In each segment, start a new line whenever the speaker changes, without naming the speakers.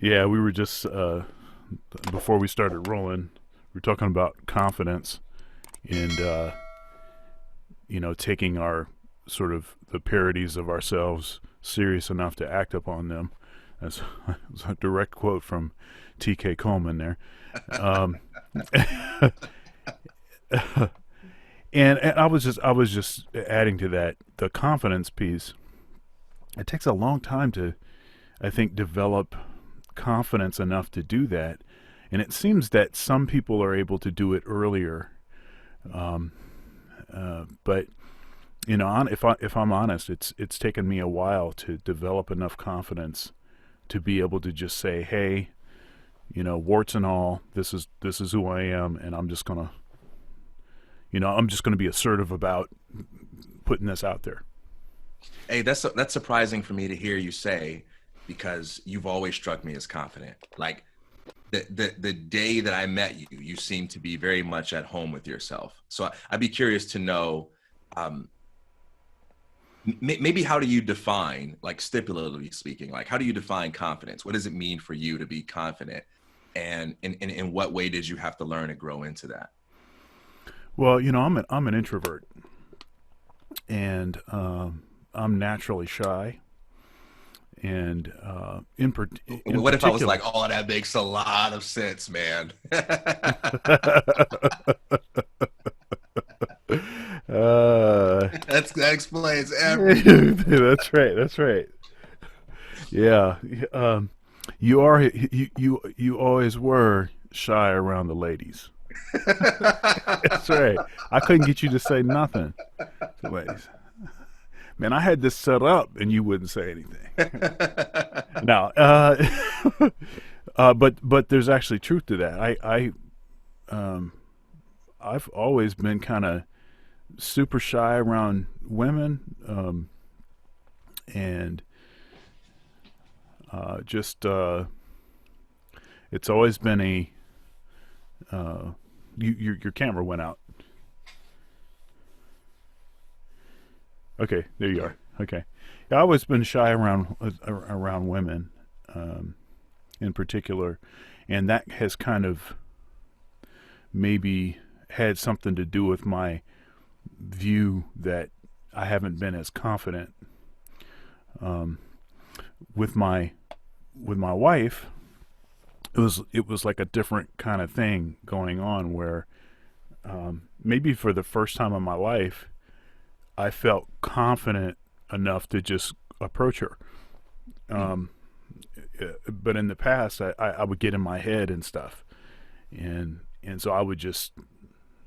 Yeah, we were just before we started rolling, we were talking about confidence and taking our sort of the parodies of ourselves serious enough to act upon them. That's, that's a direct quote from T.K. Coleman there. Um, and I was just adding to that the confidence piece. It takes a long time to, I think, develop confidence enough to do that, and it seems that some people are able to do it earlier. Um, but if I'm honest, it's taken me a while to develop enough confidence to be able to just say, hey, warts and all, this is who I am, and I'm just gonna be assertive about putting this out there.
Hey, that's surprising for me to hear you say, because you've always struck me as confident. Like the day that I met you, you seemed to be very much at home with yourself. So I'd be curious to know, um, maybe how do you define, like stipulatively speaking, like how do you define confidence? What does it mean for you to be confident? And in what way did you have to learn and grow into that?
Well, I'm an introvert, and I'm naturally shy, and in
What if I was
particular,
like, oh, that makes a lot of sense, man.
uh,
That explains everything.
that's right. That's right. Yeah. You always were shy around the ladies. That's right. I couldn't get you to say nothing to ladies. Man, I had this set up and you wouldn't say anything. Now, but there's actually truth to that. Um, I've always been kind of super shy around women, and just it's always been a your camera went out. Okay, there you
Yeah.
are. Okay, yeah, I've always been shy around women, um, in particular, and that has kind of maybe had something to do with my view that I haven't been as confident, um, with my wife. It was like a different kind of thing going on where, maybe for the first time in my life I felt confident enough to just approach her.
Mm.
Um, but in the past, I would get in my head and stuff, and so I would just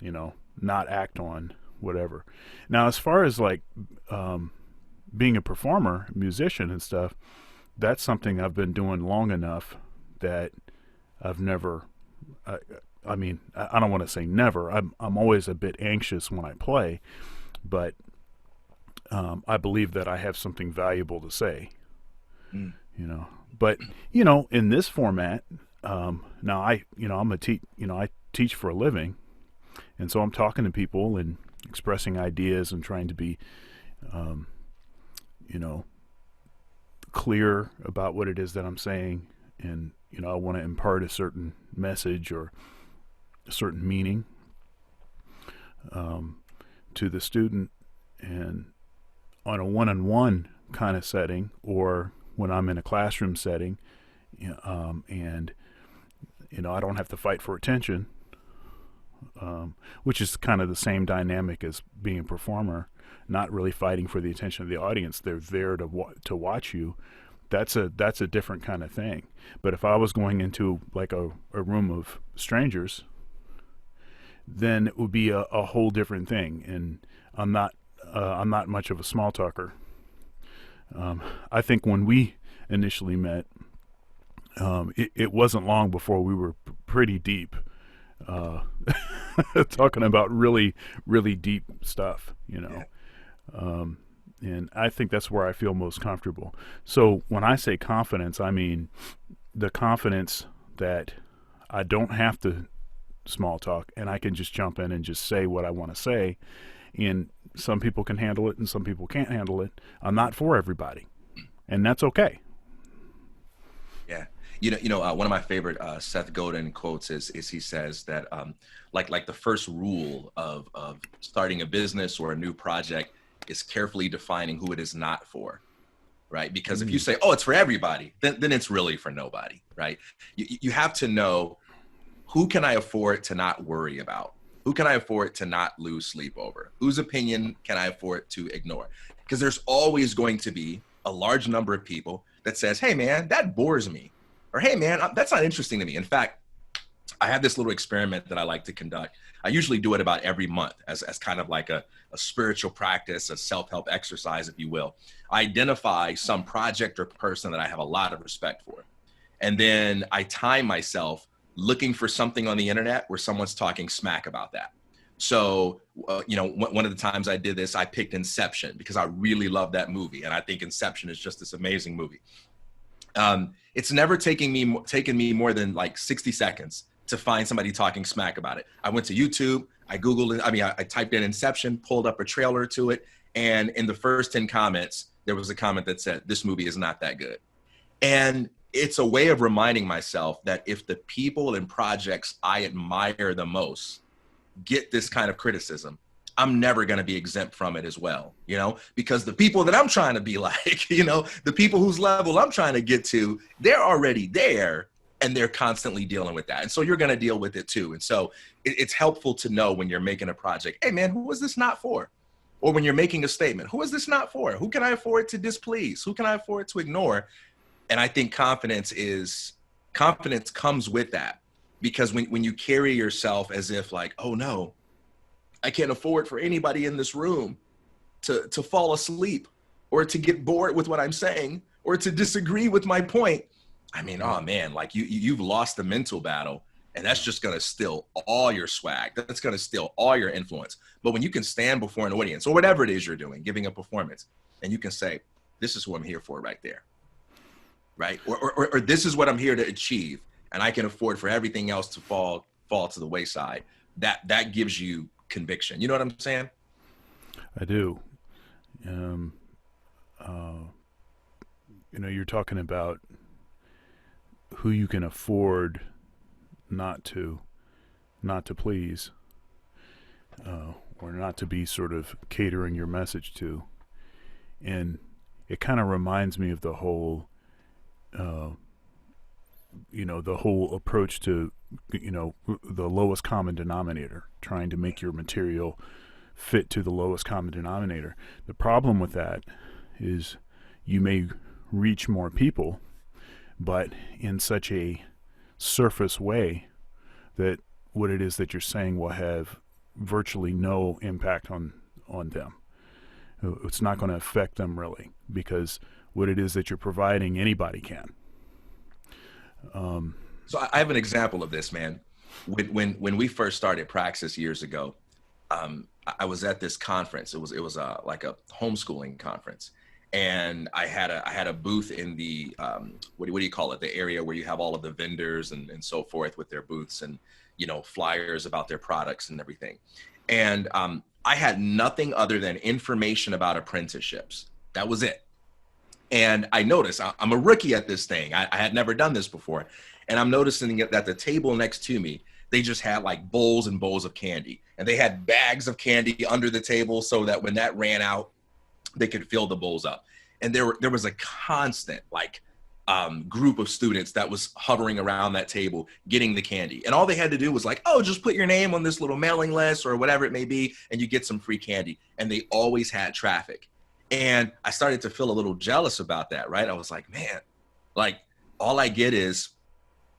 not act on whatever. Now, as far as like, um, being a performer, musician, and stuff, that's something I've been doing long enough that I've never. I, I mean, I don't want to say never. I'm always a bit anxious when I play, but I believe that I have something valuable to say.
Mm.
But in this format, now I'm I teach for a living, and so I'm talking to people and expressing ideas and trying to be, um, you know, clear about what it is that I'm saying, and I want to impart a certain message or a certain meaning, um, to the student, and on a one-on-one kind of setting, or when I'm in a classroom setting, and I don't have to fight for attention, which is kind of the same dynamic as being a performer, not really fighting for the attention of the audience. They're there to watch you. That's a different kind of thing. But if I was going into like a room of strangers, then it would be a whole different thing. And I'm not much of a small talker. I think when we initially met, it wasn't long before we were pretty deep, uh, talking about really, really deep stuff,
Yeah.
and I think that's where I feel most comfortable. So when I say confidence, I mean the confidence that I don't have to small talk and I can just jump in and just say what I want to say. And some people can handle it and some people can't handle it. I'm not for everybody, and that's okay.
Yeah. One of my favorite Seth Godin quotes is he says that like the first rule of starting a business or a new project is carefully defining who it is not for, right? Because if you say, oh, it's for everybody, then it's really for nobody, right? You have to know, who can I afford to not worry about? Who can I afford to not lose sleep over? Whose opinion can I afford to ignore? Because there's always going to be a large number of people that says, hey man, that bores me. Or, hey man, that's not interesting to me. In fact, I have this little experiment that I like to conduct. I usually do it about every month as kind of like a spiritual practice, a self-help exercise, if you will. I identify some project or person that I have a lot of respect for. And then I time myself looking for something on the internet where someone's talking smack about that. So, one of the times I did this, I picked Inception because I really love that movie. And I think Inception is just this amazing movie. It's never taken me more than like 60 seconds to find somebody talking smack about it. I went to YouTube, I Googled it. I typed in Inception, pulled up a trailer to it. And in the first 10 comments, there was a comment that said, this movie is not that good. And it's a way of reminding myself that if the people and projects I admire the most get this kind of criticism, I'm never going to be exempt from it as well, because the people that I'm trying to be like, the people whose level I'm trying to get to, they're already there and they're constantly dealing with that. And so you're going to deal with it too. And so it's helpful to know when you're making a project, hey man, who is this not for? Or when you're making a statement, who is this not for? Who can I afford to displease? Who can I afford to ignore? And I think confidence comes with that, because when you carry yourself as if like, oh no, I can't afford for anybody in this room to fall asleep or to get bored with what I'm saying or to disagree with my point. I mean, oh man, like you've lost the mental battle, and that's just going to steal all your swag. That's going to steal all your influence. But when you can stand before an audience or whatever it is you're doing, giving a performance, and you can say, this is who I'm here for right there. Right. Or this is what I'm here to achieve, and I can afford for everything else to fall to the wayside. That gives you conviction. You know what I'm saying?
I do. You're talking about who you can afford not to please, or not to be sort of catering your message to. And it kind of reminds me of the whole the whole approach to, the lowest common denominator, trying to make your material fit to the lowest common denominator. The problem with that is you may reach more people, but in such a surface way that what it is that you're saying will have virtually no impact on them. It's not going to affect them really, because what it is that you're providing, anybody can.
So I have an example of this, man. When we first started Praxis years ago, I was at this conference. It was like a homeschooling conference, and I had a booth in the what do you call it? The area where you have all of the vendors and so forth with their booths and flyers about their products and everything. And I had nothing other than information about apprenticeships. That was it. And I noticed I'm a rookie at this thing. I had never done this before. And I'm noticing that the table next to me, they just had like bowls and bowls of candy. And they had bags of candy under the table so that when that ran out, they could fill the bowls up. And there was a constant group of students that was hovering around that table getting the candy. And all they had to do was like, oh, just put your name on this little mailing list or whatever it may be, and you get some free candy. And they always had traffic. And I started to feel a little jealous about that, right? I was like, man, like all I get is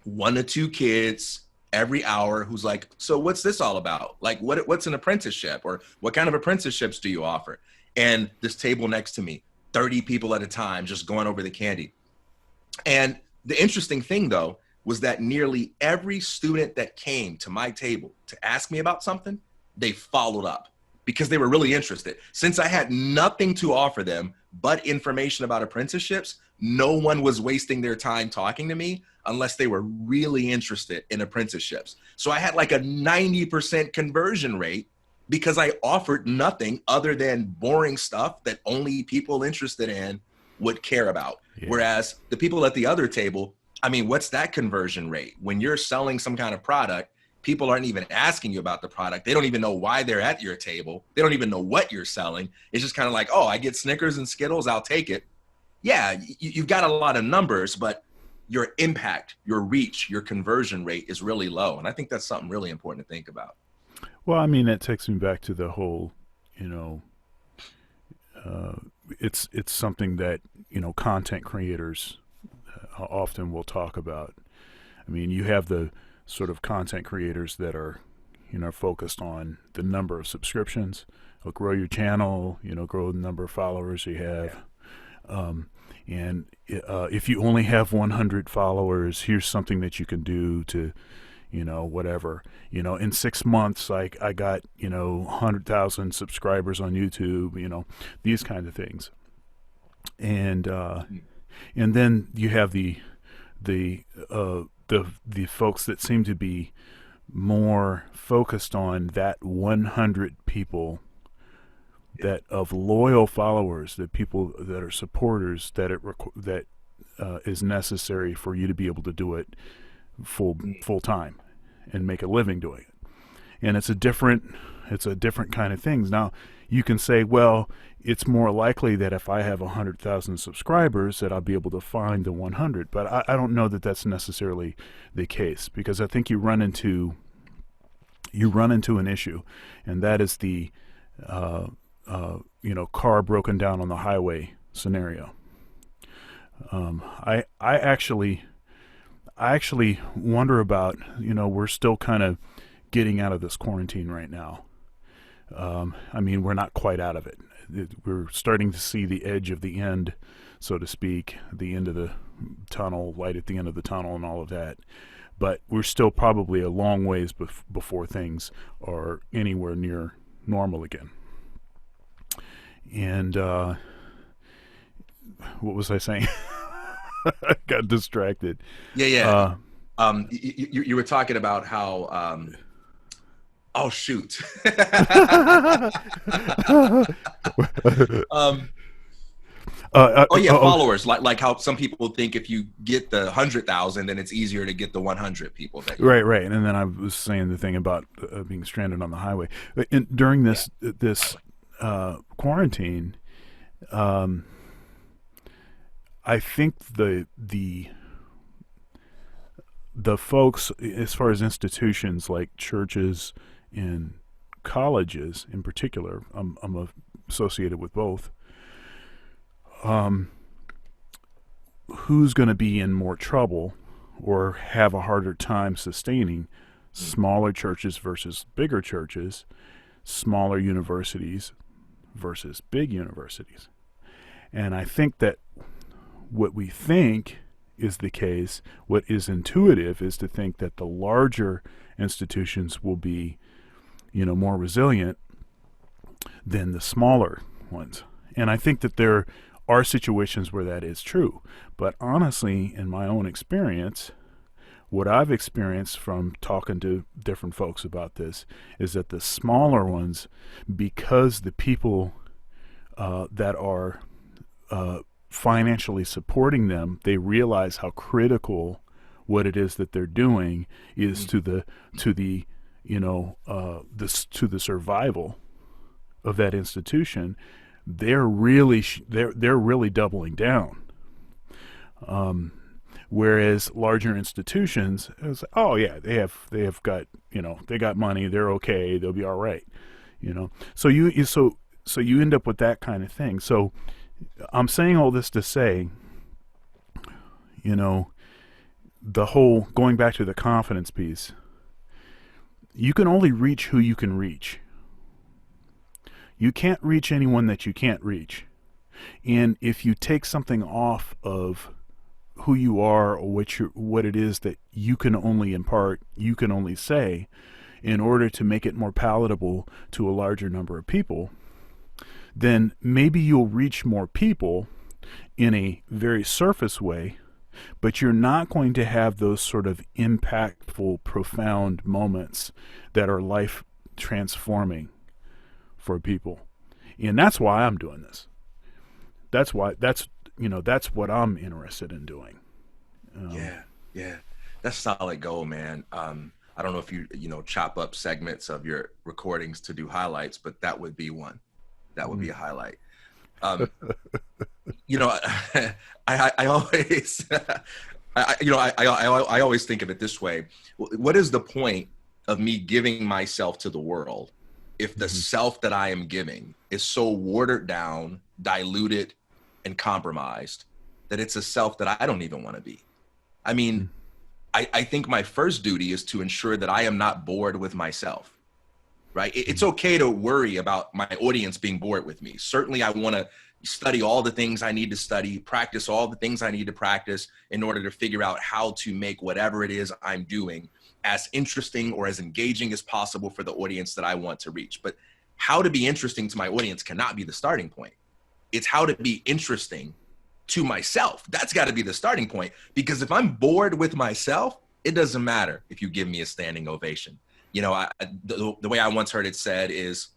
1 to 2 kids every hour who's like, so what's this all about? Like, what's an apprenticeship, or what kind of apprenticeships do you offer? And this table next to me, 30 people at a time, just going over the candy. And the interesting thing though, was that nearly every student that came to my table to ask me about something, they followed up, because they were really interested. Since I had nothing to offer them but information about apprenticeships, no one was wasting their time talking to me unless they were really interested in apprenticeships. So I had like a 90% conversion rate because I offered nothing other than boring stuff that only people interested in would care about. Yeah. Whereas the people at the other table, I mean, what's that conversion rate? When you're selling some kind of product, people aren't even asking you about the product. They don't even know why they're at your table. They don't even know what you're selling. It's just kind of like, oh, I get Snickers and Skittles, I'll take it. Yeah, you've got a lot of numbers, but your impact, your reach, your conversion rate is really low. And I think that's something really important to think about.
Well, I mean, that takes me back to the whole, you know, it's something that, you know, content creators often will talk about. I mean, you have the sort of content creators that are, you know, focused on the number of subscriptions, or grow your channel, you know, grow the number of followers you have. And if you only have 100 followers, here's something that you can do to, you know, whatever. You know, in 6 months, I got, you know, 100,000 subscribers on YouTube, you know, these kinds of things. And then you have the folks that seem to be more focused on that 100 people that of loyal followers, that people that are supporters, that is necessary for you to be able to do it full time and make a living doing it. And it's a different kind of things. Now you can say, well, it's more likely that if I have 100,000 subscribers that I'll be able to find the 100, but I don't know that that's necessarily the case, because I think you run into an issue, and that is the you know, car broken down on the highway scenario. I actually wonder about, you know, we're still kind of getting out of this quarantine right now. I mean, we're not quite out of it. We're starting to see the edge of the end, so to speak, the end of the tunnel, light at the end of the tunnel and all of that. But we're still probably a long ways before things are anywhere near normal again. And what was I saying? I got distracted.
Yeah. You were talking about how oh shoot. Followers. Like how some people think if you get the 100,000, then it's easier to get the 100 people.
Right. And then I was saying the thing about being stranded on the highway. During this quarantine, I think the folks, as far as institutions like churches and colleges in particular, I'm associated with both. Who's going to be in more trouble or have a harder time sustaining? Smaller churches versus bigger churches, smaller universities versus big universities. And I think that what we think is the case, what is intuitive, is to think that the larger institutions will be, you know, more resilient than the smaller ones. And I think that there are situations where that is true. But honestly, in my own experience, what I've experienced from talking to different folks about this is that the smaller ones, because the people that are financially supporting them, they realize how critical what it is that they're doing is to the you know, to the survival of that institution. They're really doubling down. Whereas larger institutions, it's, oh yeah, they have got, you know, they got money, they're okay, they'll be all right, you know. So you end up with that kind of thing. So I'm saying all this to say, you know, the whole, going back to the confidence piece, you can only reach who you can reach. You can't reach anyone that you can't reach. And if you take something off of who you are or what it is that you can only impart, you can only say, in order to make it more palatable to a larger number of people, then maybe you'll reach more people in a very surface way, but you're not going to have those sort of impactful, profound moments that are life transforming for people. And that's why I'm doing this. That's what I'm interested in doing.
Yeah, yeah, that's solid goal, man. I don't know if you know chop up segments of your recordings to do highlights, but that would be one. That would be a highlight. Um, you know, I always, I always think of it this way. What is the point of me giving myself to the world if the self that I am giving is so watered down, diluted, and compromised that it's a self that I don't even want to be? I mean, I think my first duty is to ensure that I am not bored with myself. Right? It's okay to worry about my audience being bored with me. Certainly, I want to study all the things I need to study, practice all the things I need to practice in order to figure out how to make whatever it is I'm doing as interesting or as engaging as possible for the audience that I want to reach. But how to be interesting to my audience cannot be the starting point. It's how to be interesting to myself. That's got to be the starting point, because if I'm bored with myself, it doesn't matter if you give me a standing ovation. You know, the way I once heard it said is,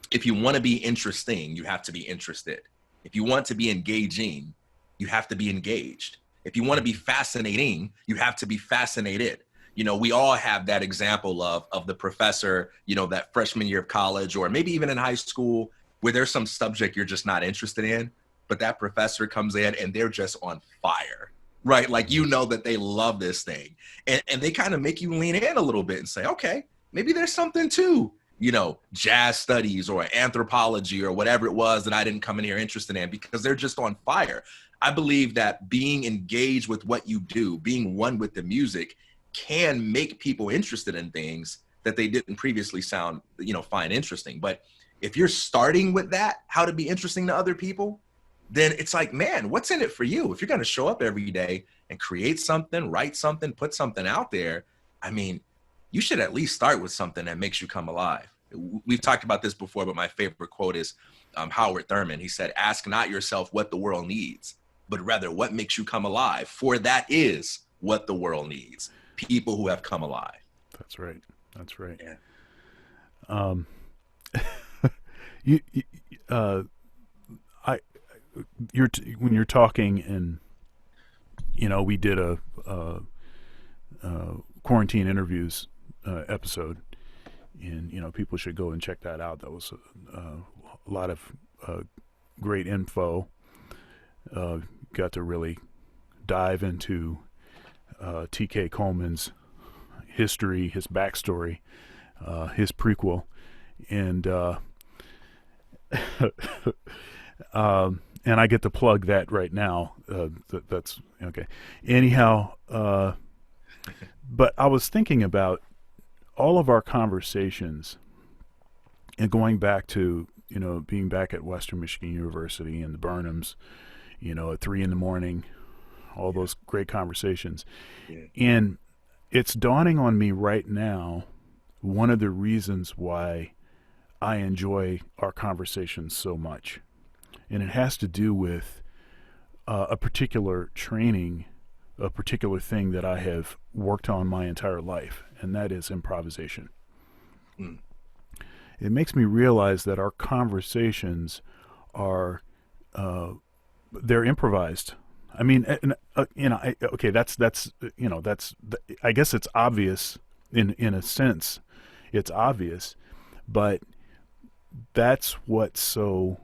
if you want to be interesting, you have to be interested. If you want to be engaging, you have to be engaged. If you want to be fascinating, you have to be fascinated. You know, we all have that example of the professor, you know, that freshman year of college, or maybe even in high school, where there's some subject you're just not interested in, but that professor comes in and they're just on fire, right? Like, you know that they love this thing, and they kind of make you lean in a little bit and say, okay, maybe there's something to, you know, jazz studies or anthropology or whatever it was that I didn't come in here interested in, because they're just on fire. I believe that being engaged with what you do, being one with the music, can make people interested in things that they didn't previously find interesting. But if you're starting with that, how to be interesting to other people, then it's like, man, what's in it for you? If you're going to show up every day and create something, write something, put something out there, I mean, you should at least start with something that makes you come alive. We've talked about this before, but my favorite quote is Howard Thurman. He said, ask not yourself what the world needs, but rather what makes you come alive. For that is what the world needs. People who have come alive.
That's right. That's right.
Yeah.
When you're talking, and you know, we did a quarantine interviews episode, and you know, people should go and check that out. That was a lot of great info. Got to really dive into T.K. Coleman's history, his backstory, his prequel, and and I get to plug that right now. That's okay. Anyhow, but I was thinking about all of our conversations, and going back to, you know, being back at Western Michigan University and the Burnhams, you know, at 3 a.m, all those great conversations.
Yeah.
And it's dawning on me right now, one of the reasons why I enjoy our conversations so much. And it has to do with a particular training, a particular thing that I have worked on my entire life, and that is improvisation.
Mm.
It makes me realize that our conversations are, they're improvised. I mean, you know, that's you know, I guess it's obvious in a sense, it's obvious, but that's what's so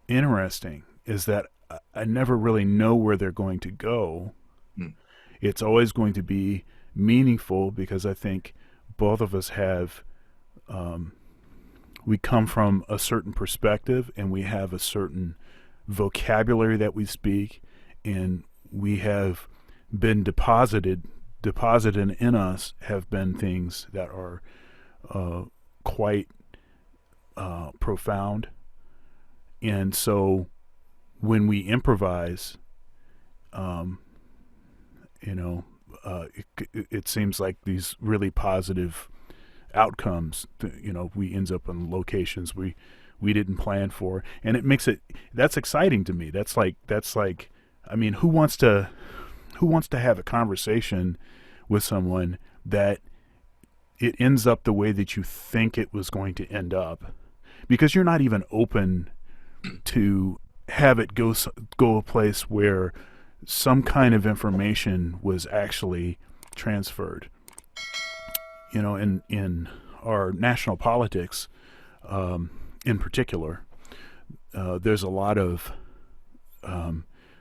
interesting, is that I never really know where they're going to go.
Mm.
It's always going to be meaningful, because I think both of us have, we come from a certain perspective, and we have a certain vocabulary that we speak, and we have been deposited in us have been things that are quite profound. And so when we improvise, you know, it seems like these really positive outcomes. You know, we end up in locations we didn't plan for, and it makes it, that's exciting to me. That's like I mean, who wants to have a conversation with someone that it ends up the way that you think it was going to end up, because you're not even open to have it go a place where some kind of information was actually transferred. You know, in our national politics, in particular, there's a lot of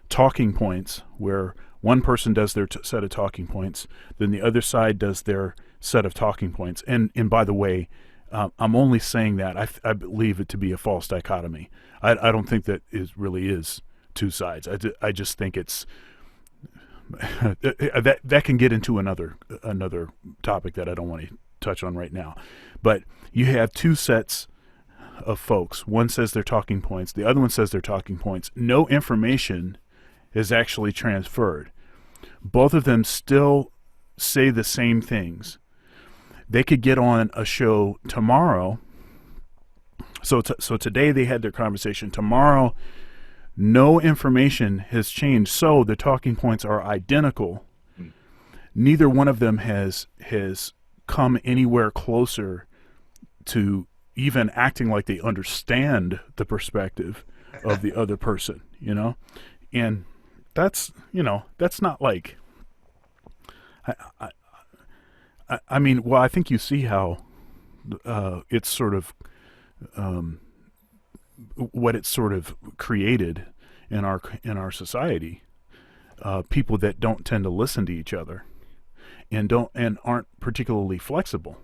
talking points where one person does their set of talking points, then the other side does their set of talking points. And by the way, I'm only saying that I believe it to be a false dichotomy. I don't think that it really is two sides. I just think it's that can get into another topic that I don't want to touch on right now. But you have two sets of folks. One says their talking points, the other one says their talking points. No information is actually transferred. Both of them still say the same things. They could get on a show tomorrow. So today they had their conversation. Tomorrow, no information has changed. So the talking points are identical. Neither one of them has come anywhere closer to even acting like they understand the perspective of the other person, you know? And that's not like, I mean, well, I think you see how it's sort of what it's sort of created in our society. People that don't tend to listen to each other and aren't particularly flexible.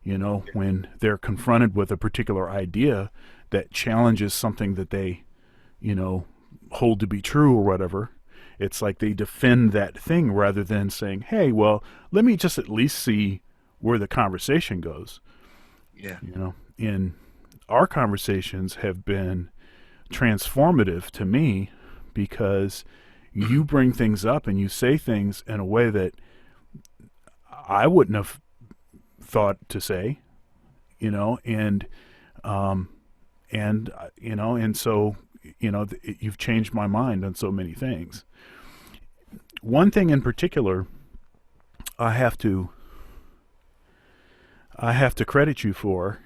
You know, when they're confronted with a particular idea that challenges something that they, you know, hold to be true or whatever, it's like they defend that thing rather than saying, hey, well, let me just at least see where the conversation goes.
Yeah.
You know, and our conversations have been transformative to me because you bring things up and you say things in a way that I wouldn't have thought to say, you know, and you know, and so, you know, you've changed my mind on so many things. One thing in particular, I have to credit you for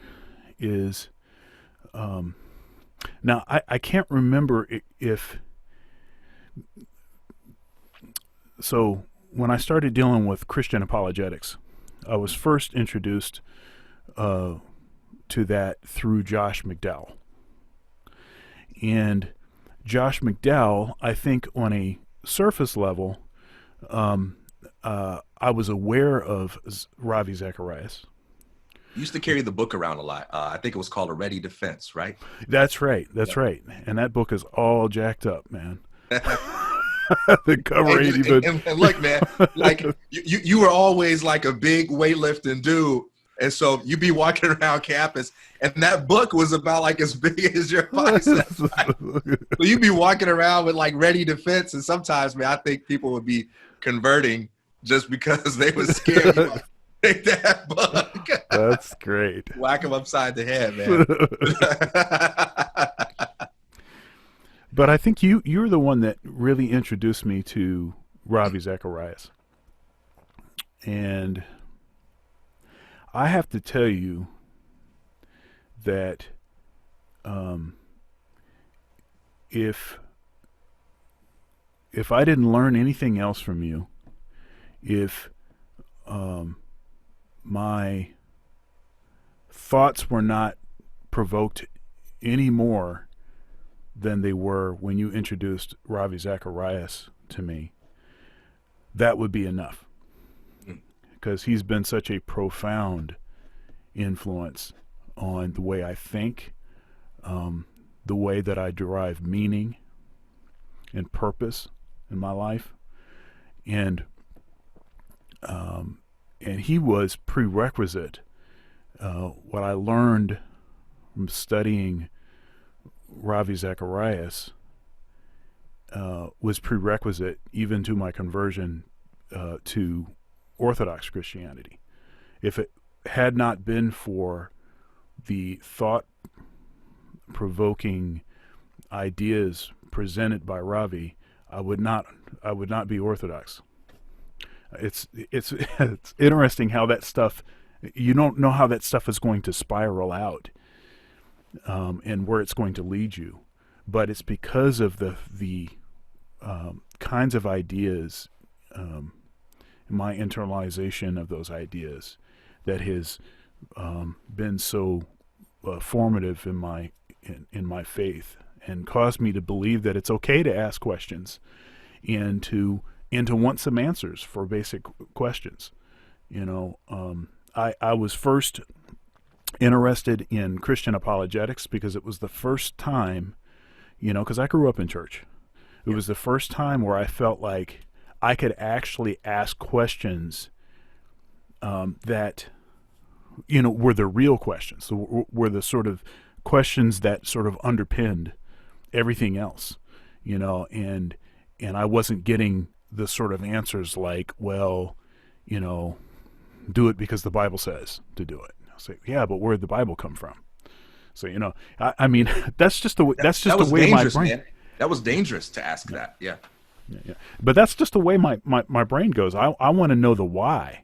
is, now I can't remember if, so when I started dealing with Christian apologetics, I was first introduced to that through Josh McDowell. And Josh McDowell, I think on a surface level, I was aware of Ravi Zacharias.
You used to carry the book around a lot. I think it was called A Ready Defense, right?
That's right. That's right. And that book is all jacked up, man. The cover ain't even.
And look, man, like you were always like a big weightlifting dude. And so you'd be walking around campus, and that book was about like as big as your biceps. Right? So you'd be walking around with like Ready Defense, and sometimes, man, I think people would be converting just because they were scared. Like, take that book.
That's great.
Whack them upside the head, man.
But I think you're the one that really introduced me to Ravi Zacharias. And I have to tell you that if I didn't learn anything else from you, if my thoughts were not provoked any more than they were when you introduced Ravi Zacharias to me, that would be enough. Because he's been such a profound influence on the way I think, the way that I derive meaning and purpose in my life. And he was prerequisite. What I learned from studying Ravi Zacharias was prerequisite even to my conversion to Orthodox Christianity. If it had not been for the thought-provoking ideas presented by Ravi, I would not be Orthodox. It's interesting how that stuff, you don't know how that stuff is going to spiral out, and where it's going to lead you, but it's because of the kinds of ideas, my internalization of those ideas that has been so formative in my faith, and caused me to believe that it's okay to ask questions and to want some answers for basic questions. I was first interested in Christian apologetics because it was the first time, because I grew up in church. It was the first time where I felt like I could actually ask questions that, were the real questions, were the sort of questions that sort of underpinned everything else, and I wasn't getting the sort of answers like, well, do it because the Bible says to do it. I'll say, yeah, but where did the Bible come from? So, I mean, that's just the way my brain.
Man. That was dangerous to ask that. Yeah.
Yeah. But that's just the way my brain goes. I want to know the why,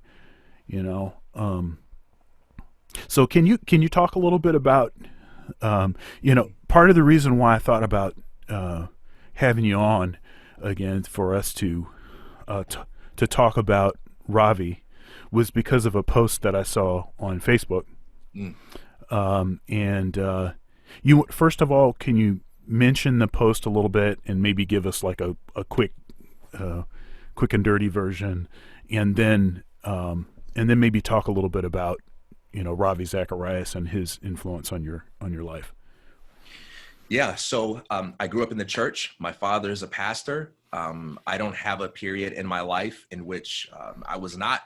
So can you talk a little bit about, part of the reason why I thought about having you on again for us to talk about Ravi was because of a post that I saw on Facebook. You first of all, can you mention the post a little bit and maybe give us like a quick and dirty version, and then maybe talk a little bit about Ravi Zacharias and his influence on your life.
Yeah, so I grew up in the church. My father is a pastor. I don't have a period in my life in which I was not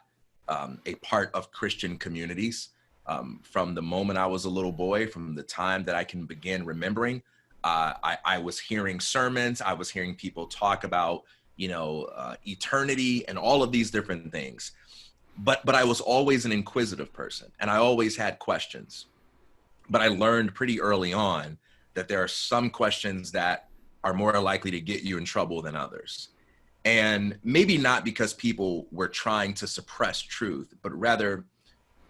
a part of Christian communities. From the moment I was a little boy, from the time that I can begin remembering, I was hearing sermons. I was hearing people talk about, eternity and all of these different things. But I was always an inquisitive person, and I always had questions. But I learned pretty early on that there are some questions that are more likely to get you in trouble than others. And maybe not because people were trying to suppress truth, but rather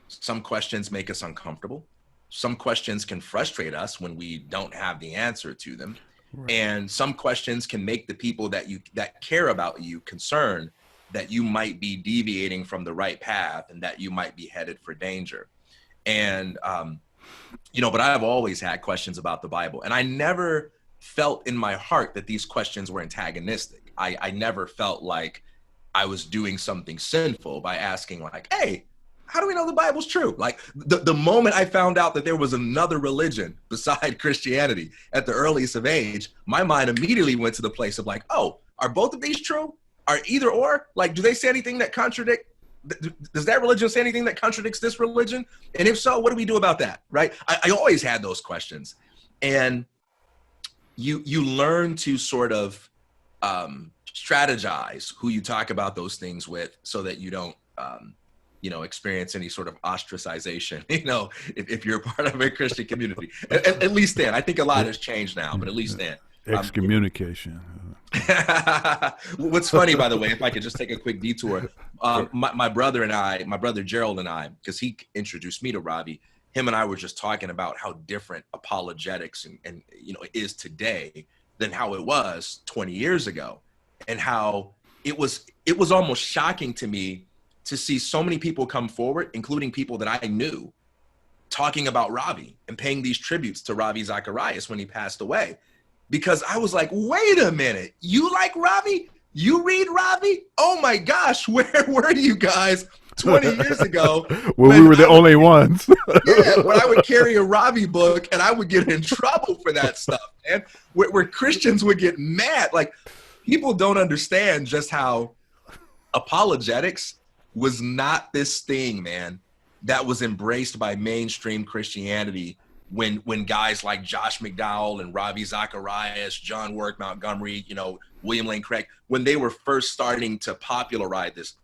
some questions make us uncomfortable. Some questions can frustrate us when we don't have the answer to them. Right. And some questions can make the people that care about you concerned that you might be deviating from the right path and that you might be headed for danger. And, but I've always had questions about the Bible, and I never felt in my heart that these questions were antagonistic. I never felt like I was doing something sinful by asking like, hey, how do we know the Bible's true? Like the moment I found out that there was another religion beside Christianity at the earliest of age, my mind immediately went to the place of like, oh, are both of these true? Are either or? Like, do they say anything that contradict? Does that religion say anything that contradicts this religion? And if so, what do we do about that? Right? I always had those questions. And you learn to sort of strategize who you talk about those things with so that you don't, experience any sort of ostracization, if you're a part of a Christian community. At least then. I think a lot has changed now, but at least then.
Excommunication.
What's funny, by the way, if I could just take a quick detour, my brother Gerald and I, because he introduced me to Ravi, him and I were just talking about how different apologetics and is today than how it was 20 years ago, and how it was almost shocking to me to see so many people come forward, including people that I knew, talking about Ravi and paying these tributes to Ravi Zacharias when he passed away. Because I was like, wait a minute, you like Ravi? You read Ravi? Oh my gosh, where were you guys 20 years ago?
Well, we were the only ones.
Yeah, when I would carry a Ravi book and I would get in trouble for that stuff, man. Where Christians would get mad. Like, people don't understand just how apologetics was not this thing, man, that was embraced by mainstream Christianity when guys like Josh McDowell and Ravi Zacharias, John Warwick Montgomery, William Lane Craig, when they were first starting to popularize this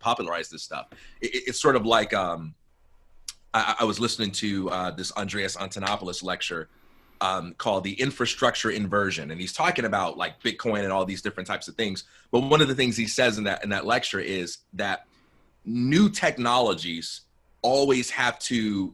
stuff. It's sort of like I was listening to this Andreas Antonopoulos lecture called The Infrastructure Inversion, and he's talking about like Bitcoin and all these different types of things. But one of the things he says in that lecture is that new technologies always have to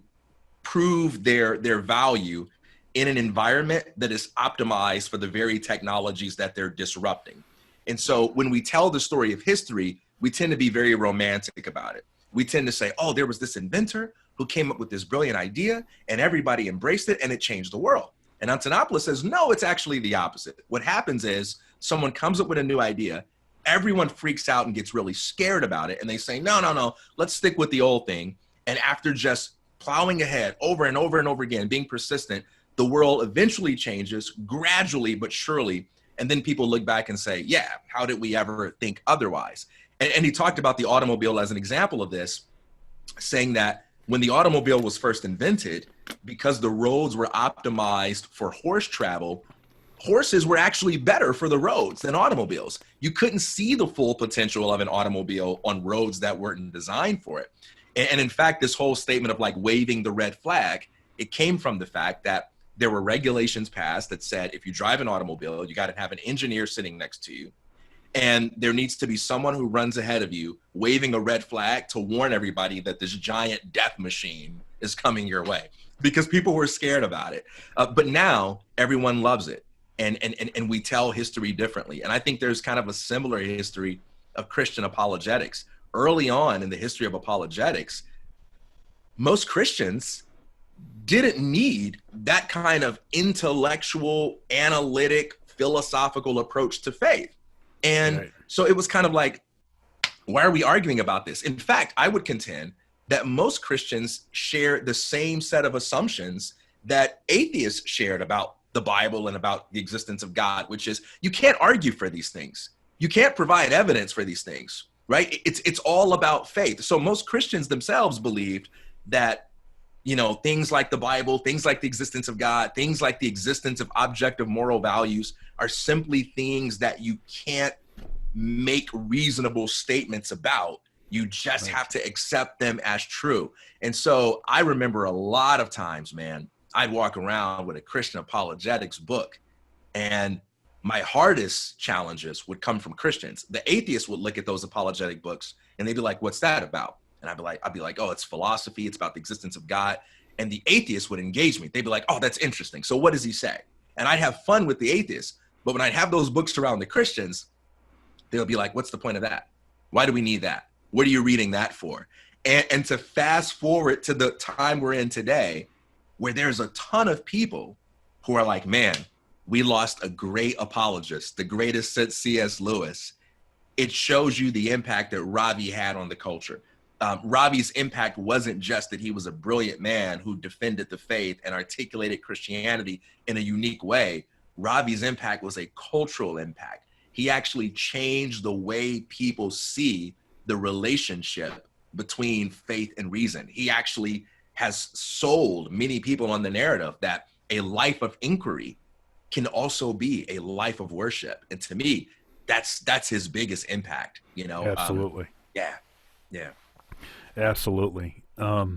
prove their value in an environment that is optimized for the very technologies that they're disrupting. And so when we tell the story of history, we tend to be very romantic about it. We tend to say, oh, there was this inventor who came up with this brilliant idea and everybody embraced it and it changed the world. And Antonopoulos says, no, it's actually the opposite. What happens is someone comes up with a new idea, everyone freaks out and gets really scared about it. And they say, no, let's stick with the old thing. And after just plowing ahead over and over and over again, being persistent, the world eventually changes gradually, but surely. And then people look back and say, yeah, how did we ever think otherwise? And he talked about the automobile as an example of this, saying that when the automobile was first invented, because the roads were optimized for horse travel, horses were actually better for the roads than automobiles. You couldn't see the full potential of an automobile on roads that weren't designed for it. And in fact, this whole statement of like waving the red flag, it came from the fact that there were regulations passed that said, if you drive an automobile, you got to have an engineer sitting next to you. And there needs to be someone who runs ahead of you, waving a red flag to warn everybody that this giant death machine is coming your way, because people were scared about it. But now everyone loves it. And we tell history differently. And I think there's kind of a similar history of Christian apologetics. Early on in the history of apologetics, most Christians didn't need that kind of intellectual, analytic, philosophical approach to faith. And so it was kind of like, why are we arguing about this? In fact, I would contend that most Christians share the same set of assumptions that atheists shared about the Bible and about the existence of God, which is you can't argue for these things. You can't provide evidence for these things, right? It's all about faith. So most Christians themselves believed that, you know, things like the Bible, things like the existence of God, things like the existence of objective moral values are simply things that you can't make reasonable statements about. You just have to accept them as true. And so I remember a lot of times, man, I'd walk around with a Christian apologetics book, and my hardest challenges would come from Christians. The atheists would look at those apologetic books and they'd be like, what's that about? And I'd be like, oh, it's philosophy. It's about the existence of God. And the atheists would engage me. They'd be like, oh, that's interesting. So what does he say? And I'd have fun with the atheists. But when I'd have those books around the Christians, they'll be like, what's the point of that? Why do we need that? What are you reading that for? And to fast forward to the time we're in today, where there's a ton of people who are like, man, we lost a great apologist, the greatest since C.S. Lewis. It shows you the impact that Ravi had on the culture. Ravi's impact wasn't just that he was a brilliant man who defended the faith and articulated Christianity in a unique way. Ravi's impact was a cultural impact. He actually changed the way people see the relationship between faith and reason. He actually has sold many people on the narrative that a life of inquiry can also be a life of worship. And to me, that's his biggest impact, you know?
Absolutely.
Yeah.
Absolutely. Let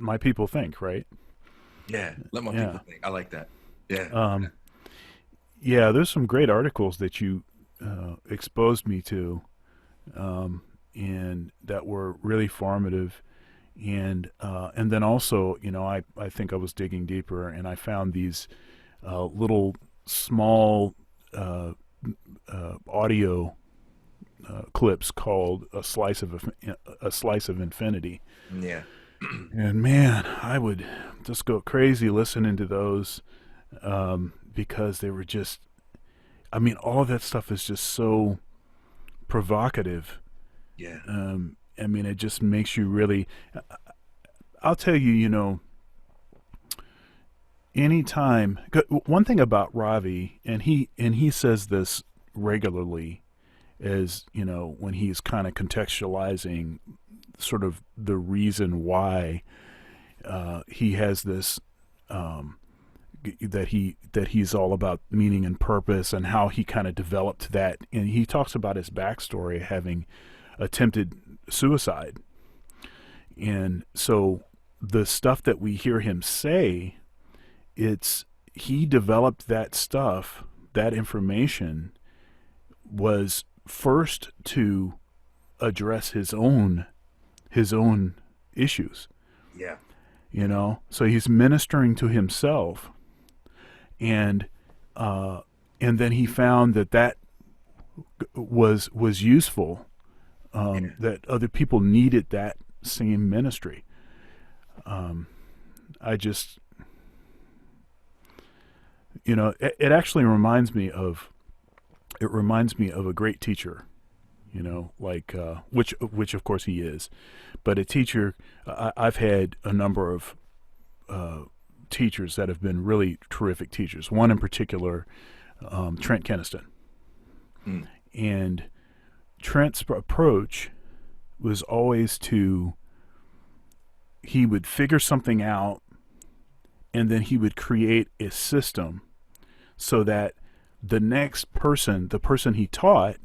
my people think, right?
Yeah. Let my people think. I like that. Yeah.
Yeah, there's some great articles that you exposed me to, and that were really formative. And then also, you know, I think I was digging deeper, and I found these little small audio clips called a slice of infinity.
Yeah.
And man, I would just go crazy listening to those, because they were just, I mean, all of that stuff is just so provocative.
Yeah.
I mean, it just makes you really, I'll tell you, you know, anytime, one thing about Ravi, and he says this regularly, is, you know, when he's kind of contextualizing sort of the reason why he has this, that he's all about meaning and purpose, and how he kind of developed that. And he talks about his backstory, having attempted suicide. And so the stuff that we hear him say, he developed that stuff, that information was first to address his own issues.
Yeah.
You know, so he's ministering to himself, and and then he found that was useful, that other people needed that same ministry. I just, it actually reminds me of a great teacher, like which of course he is, but a teacher. I've had a number of teachers that have been really terrific teachers. One in particular, Trent Keniston. And Trent's approach was always he would figure something out, and then he would create a system so that the next person, the person he taught,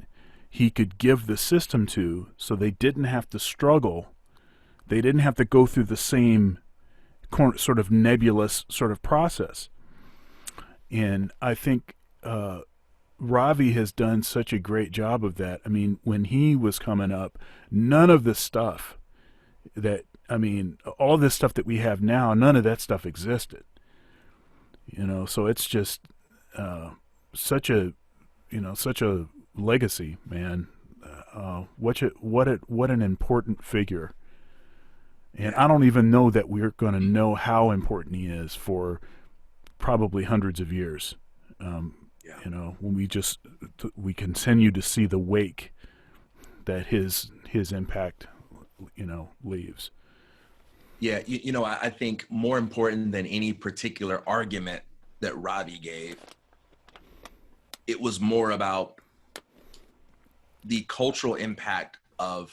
he could give the system to, so they didn't have to struggle. They didn't have to go through the same sort of nebulous sort of process. And I think Ravi has done such a great job of that. I mean, when he was coming up, none of the stuff all this stuff that we have now, none of that stuff existed. So it's just such a legacy, man. What an important figure. And I don't even know that we're going to know how important he is for probably hundreds of years. When we continue to see the wake that his impact, leaves.
Yeah, I think more important than any particular argument that Ravi gave, it was more about the cultural impact of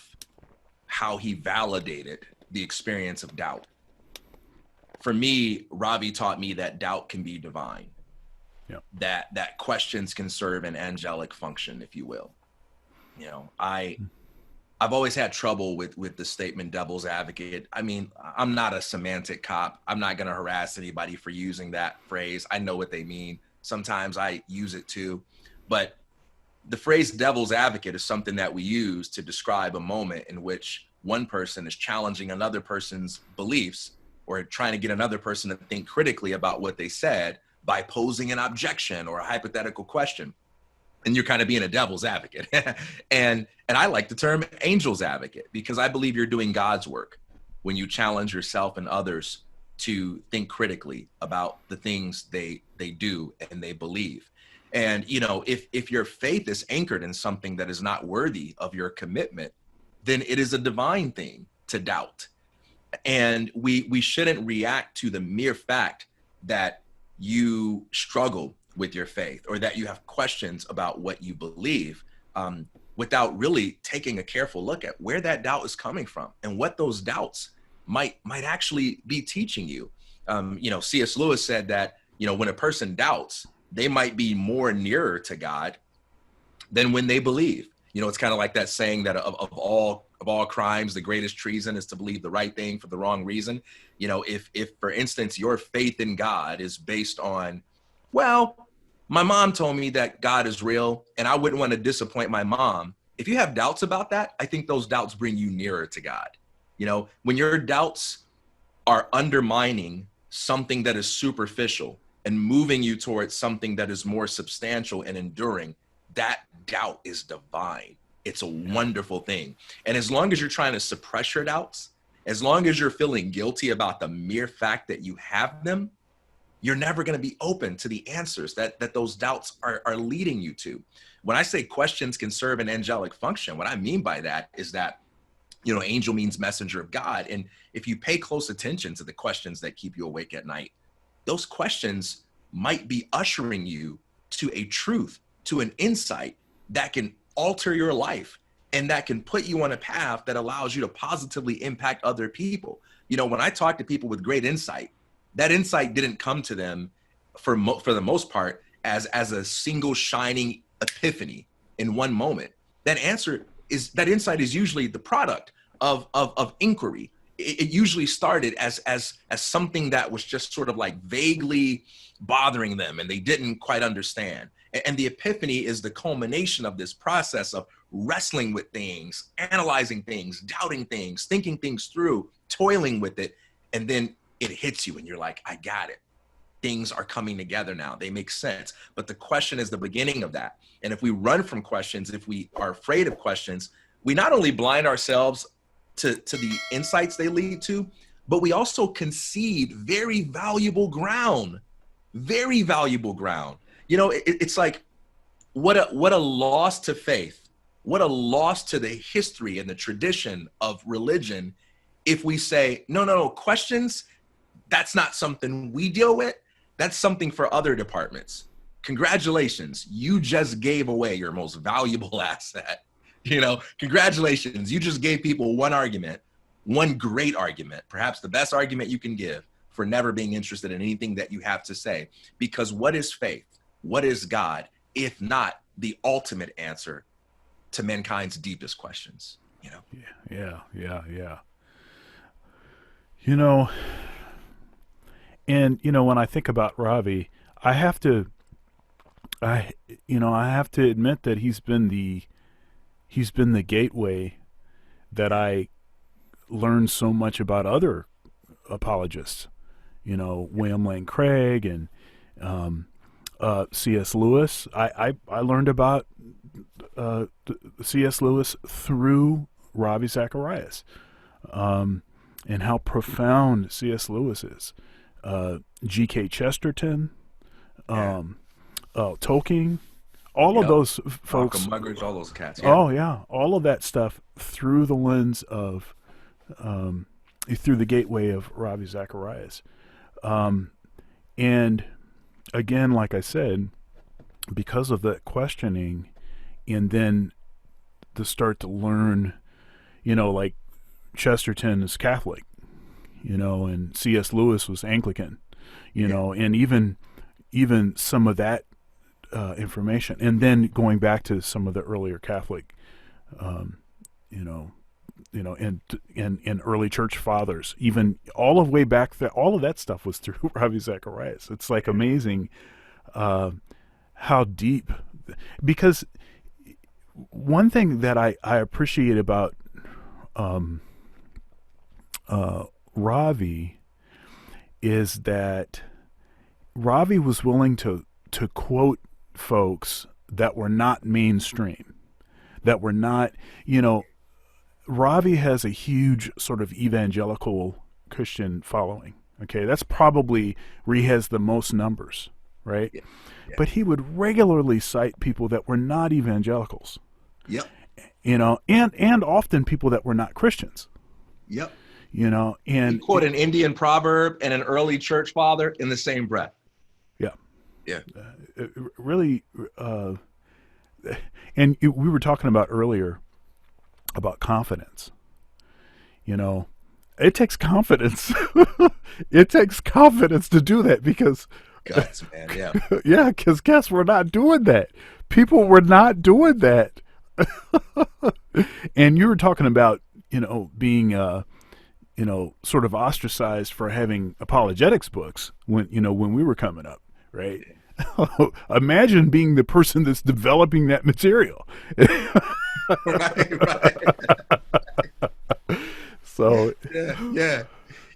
how he validated the experience of doubt. For me, Ravi taught me that doubt can be divine.
Yeah.
That questions can serve an angelic function, if you will. I've always had trouble with the statement devil's advocate. I mean, I'm not a semantic cop. I'm not going to harass anybody for using that phrase. I know what they mean. Sometimes I use it too. But the phrase devil's advocate is something that we use to describe a moment in which one person is challenging another person's beliefs or trying to get another person to think critically about what they said by posing an objection or a hypothetical question. And you're kind of being a devil's advocate. and I like the term angel's advocate, because I believe you're doing God's work when you challenge yourself and others to think critically about the things they do and they believe. And, if your faith is anchored in something that is not worthy of your commitment, then it is a divine thing to doubt. And we shouldn't react to the mere fact that you struggle with your faith or that you have questions about what you believe, without really taking a careful look at where that doubt is coming from and what those doubts might actually be teaching you. C.S. Lewis said that, when a person doubts, they might be more nearer to God than when they believe. It's kind of like that saying that of all crimes, the greatest treason is to believe the right thing for the wrong reason. If for instance, your faith in God is based on, well, my mom told me that God is real and I wouldn't want to disappoint my mom. If you have doubts about that, I think those doubts bring you nearer to God. When your doubts are undermining something that is superficial and moving you towards something that is more substantial and enduring, that doubt is divine. It's a wonderful thing. And as long as you're trying to suppress your doubts, as long as you're feeling guilty about the mere fact that you have them, you're never going to be open to the answers that those doubts are leading you to. When I say questions can serve an angelic function, what I mean by that is that, angel means messenger of God. And if you pay close attention to the questions that keep you awake at night, those questions might be ushering you to a truth, to an insight that can alter your life and that can put you on a path that allows you to positively impact other people. When I talk to people with great insight, that insight didn't come to them for the most part as a single shining epiphany in one moment. That insight is usually the product of inquiry. It usually started as something that was just sort of like vaguely bothering them and they didn't quite understand. And the epiphany is the culmination of this process of wrestling with things, analyzing things, doubting things, thinking things through, toiling with it, and then it hits you and you're like, I got it. things are coming together now. They make sense. But the question is the beginning of that. And if we run from questions, if we are afraid of questions, we not only blind ourselves to the insights they lead to, but we also concede very valuable ground. Very valuable ground. You know, it's like, what a loss to faith. What a loss to the history and the tradition of religion if we say, no, questions, that's not something we deal with. That's something for other departments. Congratulations, you just gave away your most valuable asset. You know, congratulations, you just gave people one argument, one great argument, perhaps the best argument you can give for never being interested in anything that you have to say. Because what is faith? What is God, if not the ultimate answer to mankind's deepest questions? You know?
Yeah. You know, and, you know, when I think about Ravi, I have to admit that he's been the gateway that I learned so much about other apologists. You know, William Lane Craig and C.S. Lewis. I learned about C.S. Lewis through Ravi Zacharias, and how profound C.S. Lewis is. G.K. Chesterton, Tolkien, all of those folks.
Malcolm Muggeridge, all those cats. Yeah.
Oh yeah, all of that stuff through the lens of, through the gateway of Ravi Zacharias. And again, like I said, because of that questioning, and then to start to learn, you know, like Chesterton is Catholic, you know, and C.S. Lewis was Anglican, you know, and even some of that information, and then going back to some of the earlier Catholic, and early church fathers, even all of way back there, all of that stuff was through Ravi Zacharias. It's like amazing how deep, because one thing that I appreciate about Ravi is that Ravi was willing to quote folks that were not mainstream, that were not, you know, Ravi has a huge sort of evangelical Christian following. Okay, that's probably where he has the most numbers, right? Yeah. Yeah. But he would regularly cite people that were not evangelicals.
Yep.
You know, and often people that were not Christians.
Yep.
You know, and
he quote an Indian proverb and an early church father in the same breath.
Yeah.
Yeah.
Really, and we were talking about earlier about confidence. You know, it takes confidence. It takes confidence to do that, because
guts, man, yeah.
Yeah, because guess we're not doing that. People were not doing that. And you were talking about, you know, being sort of ostracized for having apologetics books when we were coming up, right? Imagine being the person that's developing that material.
right.
So
yeah.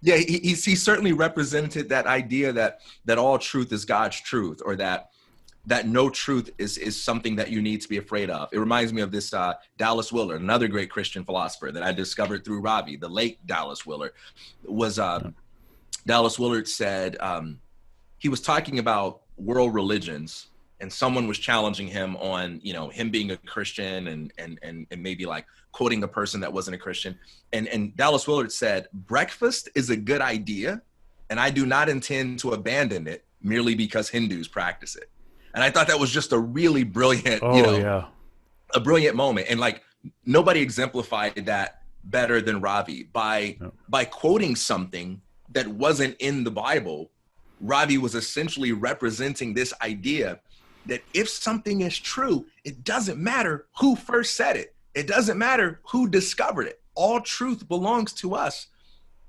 He certainly represented that idea that all truth is God's truth, or that no truth is something that you need to be afraid of. It reminds me of this Dallas Willard, another great Christian philosopher that I discovered through Ravi. The late Dallas Willard was Dallas Willard said he was talking about world religions, and someone was challenging him on, you know, him being a Christian and maybe like quoting a person that wasn't a Christian. And Dallas Willard said, breakfast is a good idea, and I do not intend to abandon it merely because Hindus practice it. And I thought that was just a really brilliant, a brilliant moment. And like, nobody exemplified that better than Ravi by quoting something that wasn't in the Bible. Ravi was essentially representing this idea that if something is true, it doesn't matter who first said it. It doesn't matter who discovered it. All truth belongs to us,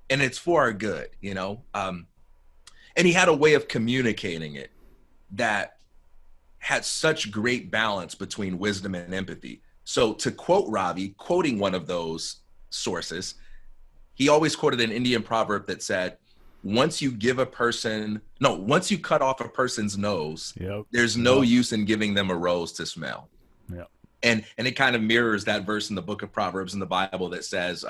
and it's for our good, you know? And he had a way of communicating it that had such great balance between wisdom and empathy. So to quote Ravi, quoting one of those sources, he always quoted an Indian proverb that said, once you give a person, no, once you cut off a person's nose,
Yep.
there's no use in giving them a rose to smell.
Yeah.
And it kind of mirrors that verse in the book of Proverbs in the Bible that says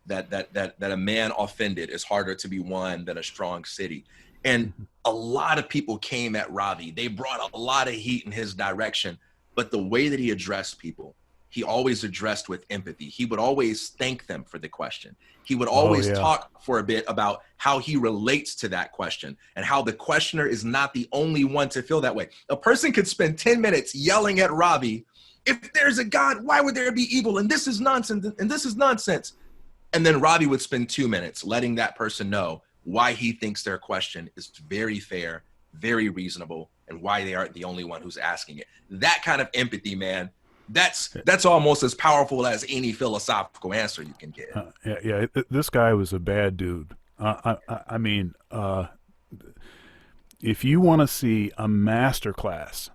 that a man offended is harder to be won than a strong city. And a lot of people came at Ravi. They brought a lot of heat in his direction, but the way that he addressed people, he always addressed with empathy. He would always thank them for the question. He would always talk for a bit about how he relates to that question and how the questioner is not the only one to feel that way. A person could spend 10 minutes yelling at Ravi, if there's a God, why would there be evil? And this is nonsense. And this is nonsense. And then Ravi would spend 2 minutes letting that person know why he thinks their question is very fair, very reasonable, and why they aren't the only one who's asking it. That kind of empathy, man, that's almost as powerful as any philosophical answer you can get.
This guy was a bad dude. I mean, if you want to see a master class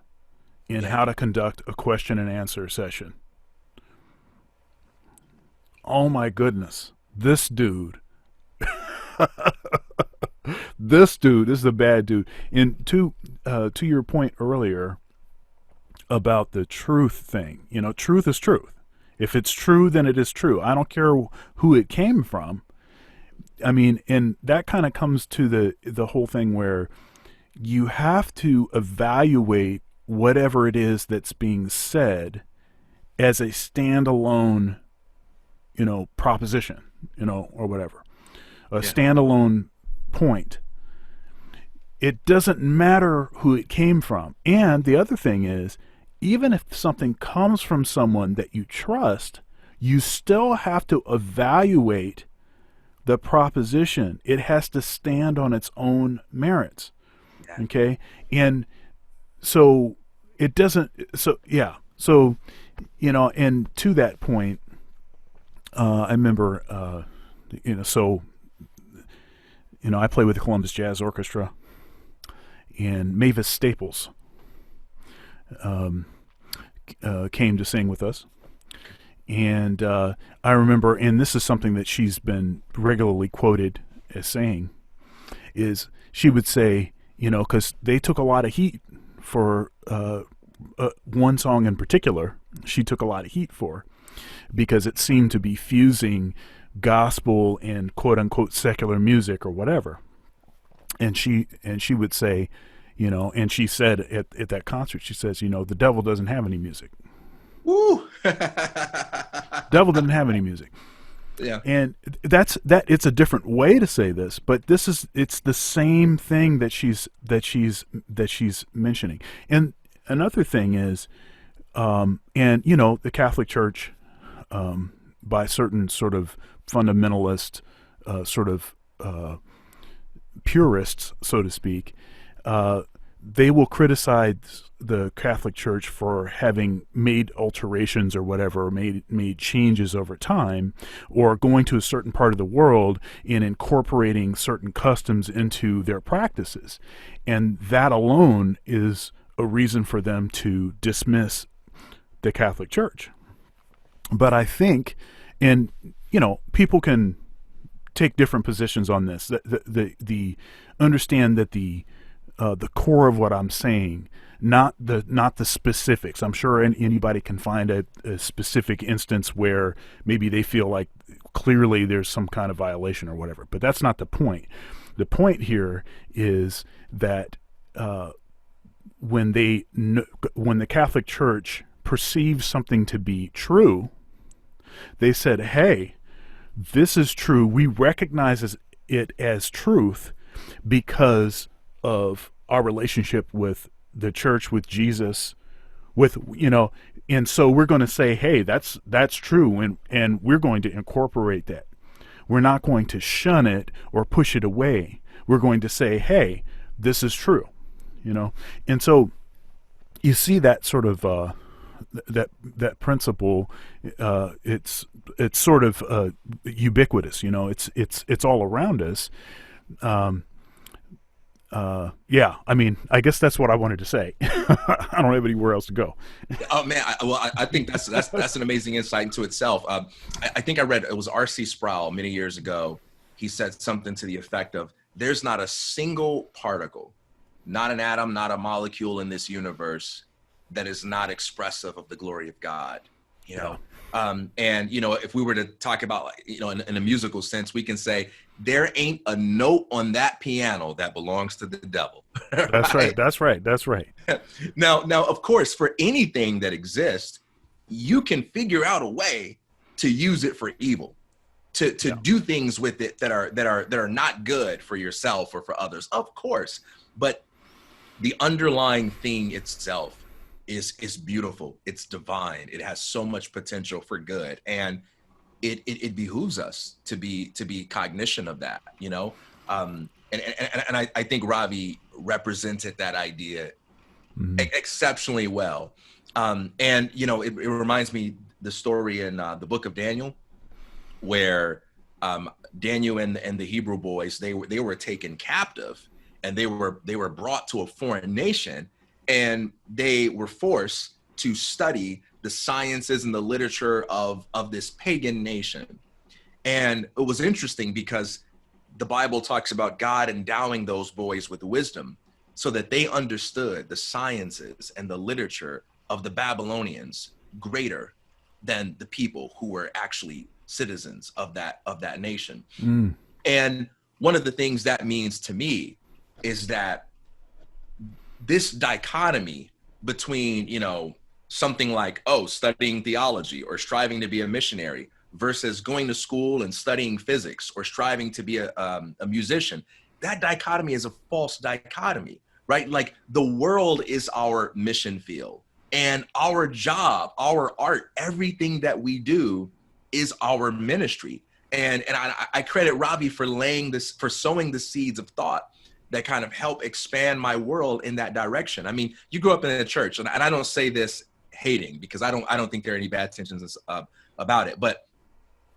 in how to conduct a question and answer session, oh my goodness, this dude. This is a bad dude. And to your point earlier about the truth thing, truth is truth. If it's true, then it is true. I don't care who it came from. I mean, and that kind of comes to the whole thing where you have to evaluate whatever it is that's being said as a standalone, proposition, or whatever, a standalone point. It doesn't matter who it came from. And the other thing is, even if something comes from someone that you trust, you still have to evaluate the proposition. It has to stand on its own merits. Okay? And so it doesn't, and to that point, I remember, I play with the Columbus Jazz Orchestra, and Mavis Staples came to sing with us. And I remember, and this is something that she's been regularly quoted as saying, is she would say, because they took a lot of heat for one song in particular, she took a lot of heat for, because it seemed to be fusing gospel and quote unquote secular music or whatever. And she would say, and she said at that concert, she says, the devil doesn't have any music.
Woo!
Devil didn't have any music.
Yeah.
And it's a different way to say this, but it's the same thing that she's mentioning. And another thing is, the Catholic Church, by certain sort of fundamentalist, purists, so to speak, they will criticize the Catholic Church for having made alterations or whatever, or made changes over time, or going to a certain part of the world and incorporating certain customs into their practices. And that alone is a reason for them to dismiss the Catholic Church. But I think, and people can take different positions on this. The understand that the core of what I'm saying, not the specifics. I'm sure anybody can find a specific instance where maybe they feel like clearly there's some kind of violation or whatever. But that's not the point. The point here is that when the Catholic Church perceives something to be true, they said, hey, this is true. We recognize it as truth because of our relationship with the church, with Jesus, and so we're going to say, hey, that's true, and we're going to incorporate that. We're not going to shun it or push it away. We're going to say, hey, this is true, and so you see that sort of that principle. It's sort of ubiquitous. It's all around us. I mean, I guess that's what I wanted to say. I don't have anywhere else to go.
Oh man, I think that's an amazing insight into itself. I think I read, it was R.C. Sproul many years ago. He said something to the effect of, there's not a single particle, not an atom, not a molecule in this universe that is not expressive of the glory of God, you know? And, you know, if we were to talk about, you know, in a musical sense, we can say there ain't a note on that piano that belongs to the devil.
That's right. That's right. That's right.
Now, of course, for anything that exists, you can figure out a way to use it for evil, to do things with it that are not good for yourself or for others, of course. But the underlying thing itself is beautiful. It's divine. It has so much potential for good, and it behooves us to be cognition of that, you know. And I think Ravi represented that idea exceptionally well. And you know, it reminds me the story in the book of Daniel, where Daniel and the Hebrew boys, they were taken captive, and they were brought to a foreign nation, and they were forced to study the sciences and the literature of this pagan nation. And it was interesting because the Bible talks about God endowing those boys with wisdom so that they understood the sciences and the literature of the Babylonians greater than the people who were actually citizens of that nation. And one of the things that means to me is that this dichotomy between, you know, something like, oh, studying theology or striving to be a missionary versus going to school and studying physics or striving to be a musician, that dichotomy is a false dichotomy, right? Like, the world is our mission field, and our job, our art, everything that we do is our ministry. And I credit Ravi for sowing the seeds of thought that kind of help expand my world in that direction. I mean, you grew up in a church, and I don't say this hating, because I don't think there are any bad intentions about it, but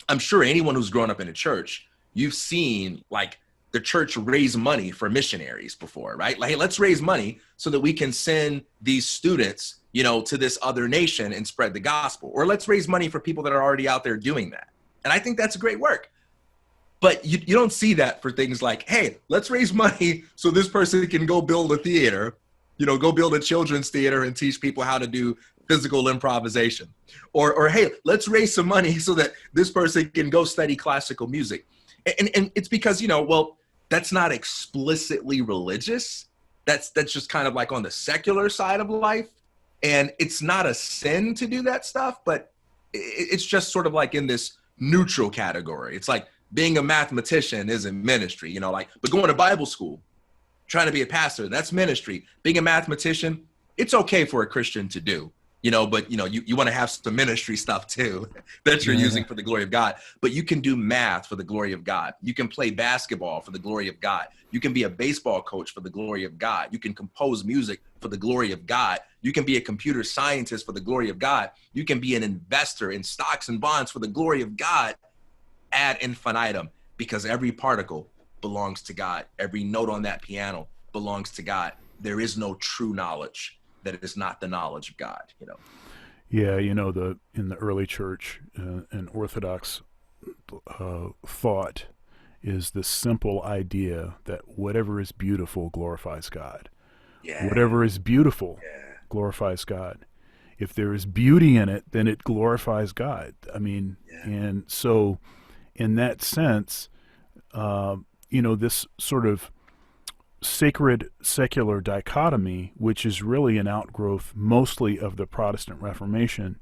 I'm sure anyone who's grown up in a church, you've seen like the church raise money for missionaries before, right? Like, hey, let's raise money so that we can send these students, you know, to this other nation and spread the gospel, or let's raise money for people that are already out there doing that. And I think that's great work. But you don't see that for things like, hey, let's raise money so this person can go build a theater, you know, go build a children's theater and teach people how to do physical improvisation. Or hey, let's raise some money so that this person can go study classical music. And it's because, you know, well, that's not explicitly religious. That's just kind of like on the secular side of life. And it's not a sin to do that stuff, but it's just sort of like in this neutral category. It's like being a mathematician isn't ministry, you know, like, but going to Bible school, trying to be a pastor, that's ministry. Being a mathematician, it's okay for a Christian to do, you know, but you know, you want to have some ministry stuff too that you're using for the glory of God. But you can do math for the glory of God. You can play basketball for the glory of God. You can be a baseball coach for the glory of God. You can compose music for the glory of God. You can be a computer scientist for the glory of God. You can be an investor in stocks and bonds for the glory of God ad infinitum, because every particle belongs to God. Every note on that piano belongs to God. There is no true knowledge that is not the knowledge of God, you know.
Yeah, you know, in the early church, an Orthodox thought is the simple idea that whatever is beautiful glorifies God.
Yeah.
Whatever is beautiful glorifies God. If there is beauty in it, then it glorifies God. I mean, and so in that sense, you know, this sort of sacred secular dichotomy, which is really an outgrowth mostly of the Protestant Reformation,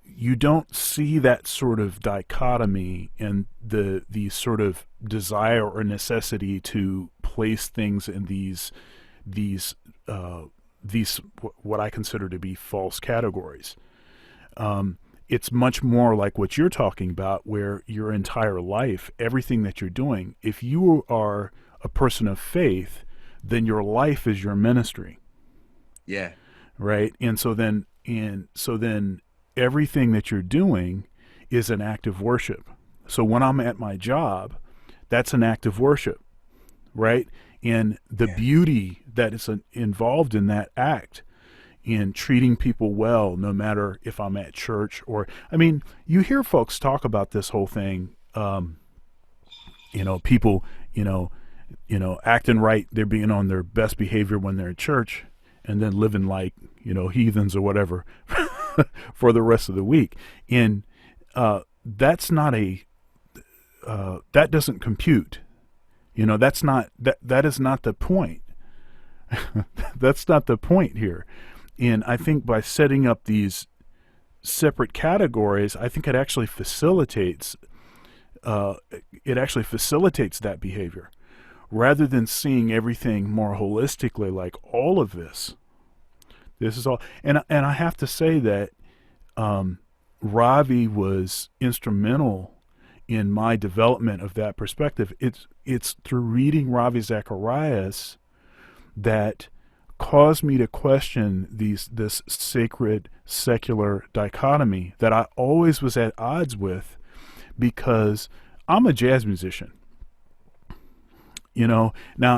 you don't see that sort of dichotomy and the sort of desire or necessity to place things in these what I consider to be false categories. It's much more like what you're talking about, where your entire life, everything that you're doing, if you are a person of faith, then your life is your ministry.
Yeah.
Right? And so then everything that you're doing is an act of worship. So when I'm at my job, that's an act of worship, right? And the beauty that is involved in that act, in treating people well, no matter if I'm at church or, I mean, you hear folks talk about this whole thing, People, you know, acting right, they're being on their best behavior when they're in church, and then living like, heathens or whatever for the rest of the week. And that's not that doesn't compute. That is not the point. That's not the point here. And I think by setting up these separate categories, I think it actually facilitates that behavior, rather than seeing everything more holistically, like all of this. This is all, and I have to say that Ravi was instrumental in my development of that perspective. It's through reading Ravi Zacharias that caused me to question this sacred secular dichotomy that I always was at odds with, because I'm a jazz musician. Now,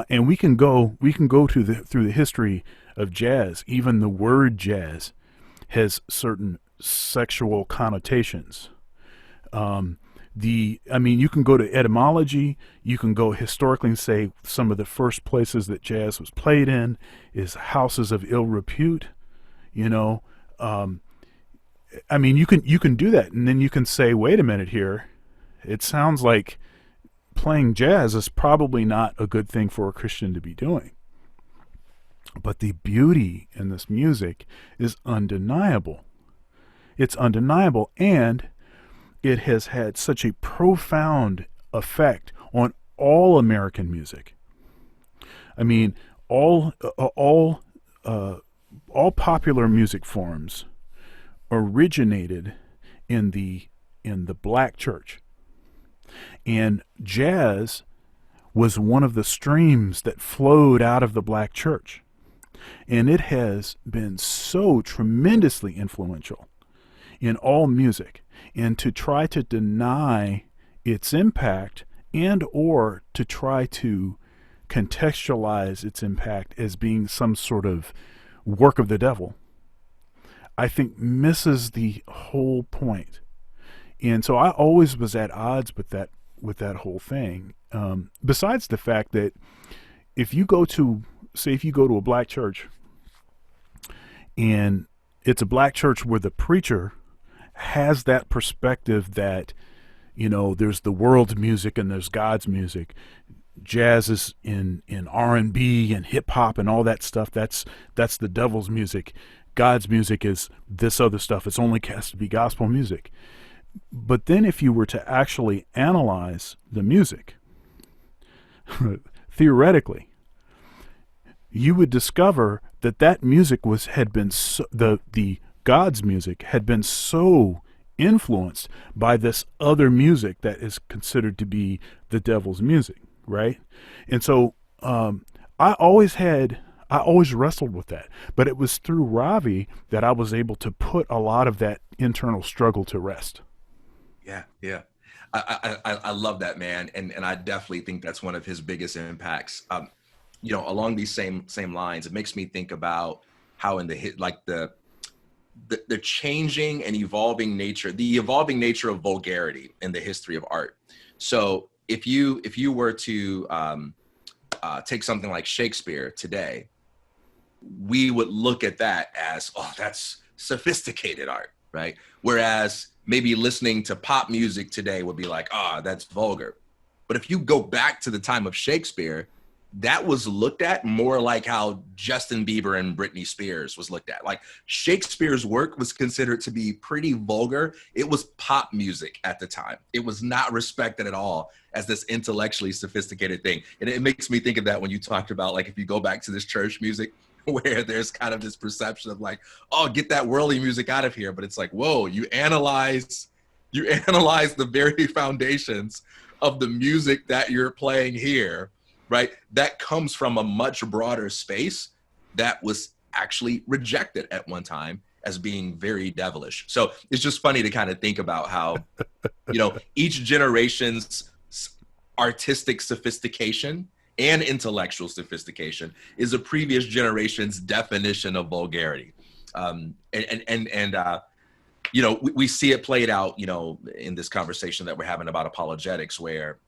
and we can go through the history of jazz. Even the word jazz has certain sexual connotations. You can go to etymology, you can go historically and say some of the first places that jazz was played in is houses of ill repute. You can do that, and then you can say, wait a minute here, it sounds like playing jazz is probably not a good thing for a Christian to be doing. But the beauty in this music is undeniable. It's undeniable, and it has had such a profound effect on all American music. I mean, all popular music forms originated in the black church, and jazz was one of the streams that flowed out of the black church, and it has been so tremendously influential in all music. And to try to deny its impact, and or to try to contextualize its impact as being some sort of work of the devil, I think misses the whole point. And so I always was at odds with that whole thing. Besides the fact that if you go to a black church, and it's a black church where the preacher has that perspective that, there's the world's music and there's God's music. Jazz is in R&B and hip hop and all that stuff. That's the devil's music. God's music is this other stuff. It's only has to be gospel music. But then if you were to actually analyze the music, theoretically, you would discover that music the God's music had been so influenced by this other music that is considered to be the devil's music, right? And so I always wrestled with that, but it was through Ravi that I was able to put a lot of that internal struggle to rest.
Yeah. I love that, man. And I definitely think that's one of his biggest impacts. Along these same lines, it makes me think about how in the changing and evolving nature of vulgarity in the history of art. So if you were to take something like Shakespeare today, we would look at that as, oh, that's sophisticated art, right? Whereas maybe listening to pop music today would be like, oh, that's vulgar. But if you go back to the time of Shakespeare, that was looked at more like how Justin Bieber and Britney Spears was looked at. Like, Shakespeare's work was considered to be pretty vulgar. It was pop music at the time. It was not respected at all as this intellectually sophisticated thing. And it makes me think of that when you talked about, like, if you go back to this church music where there's kind of this perception of like, oh, get that worldly music out of here. But it's like, whoa, you analyze the very foundations of the music that you're playing here, right? That comes from a much broader space that was actually rejected at one time as being very devilish. So it's just funny to kind of think about how, each generation's artistic sophistication and intellectual sophistication is a previous generation's definition of vulgarity. We see it played out, in this conversation that we're having about apologetics, where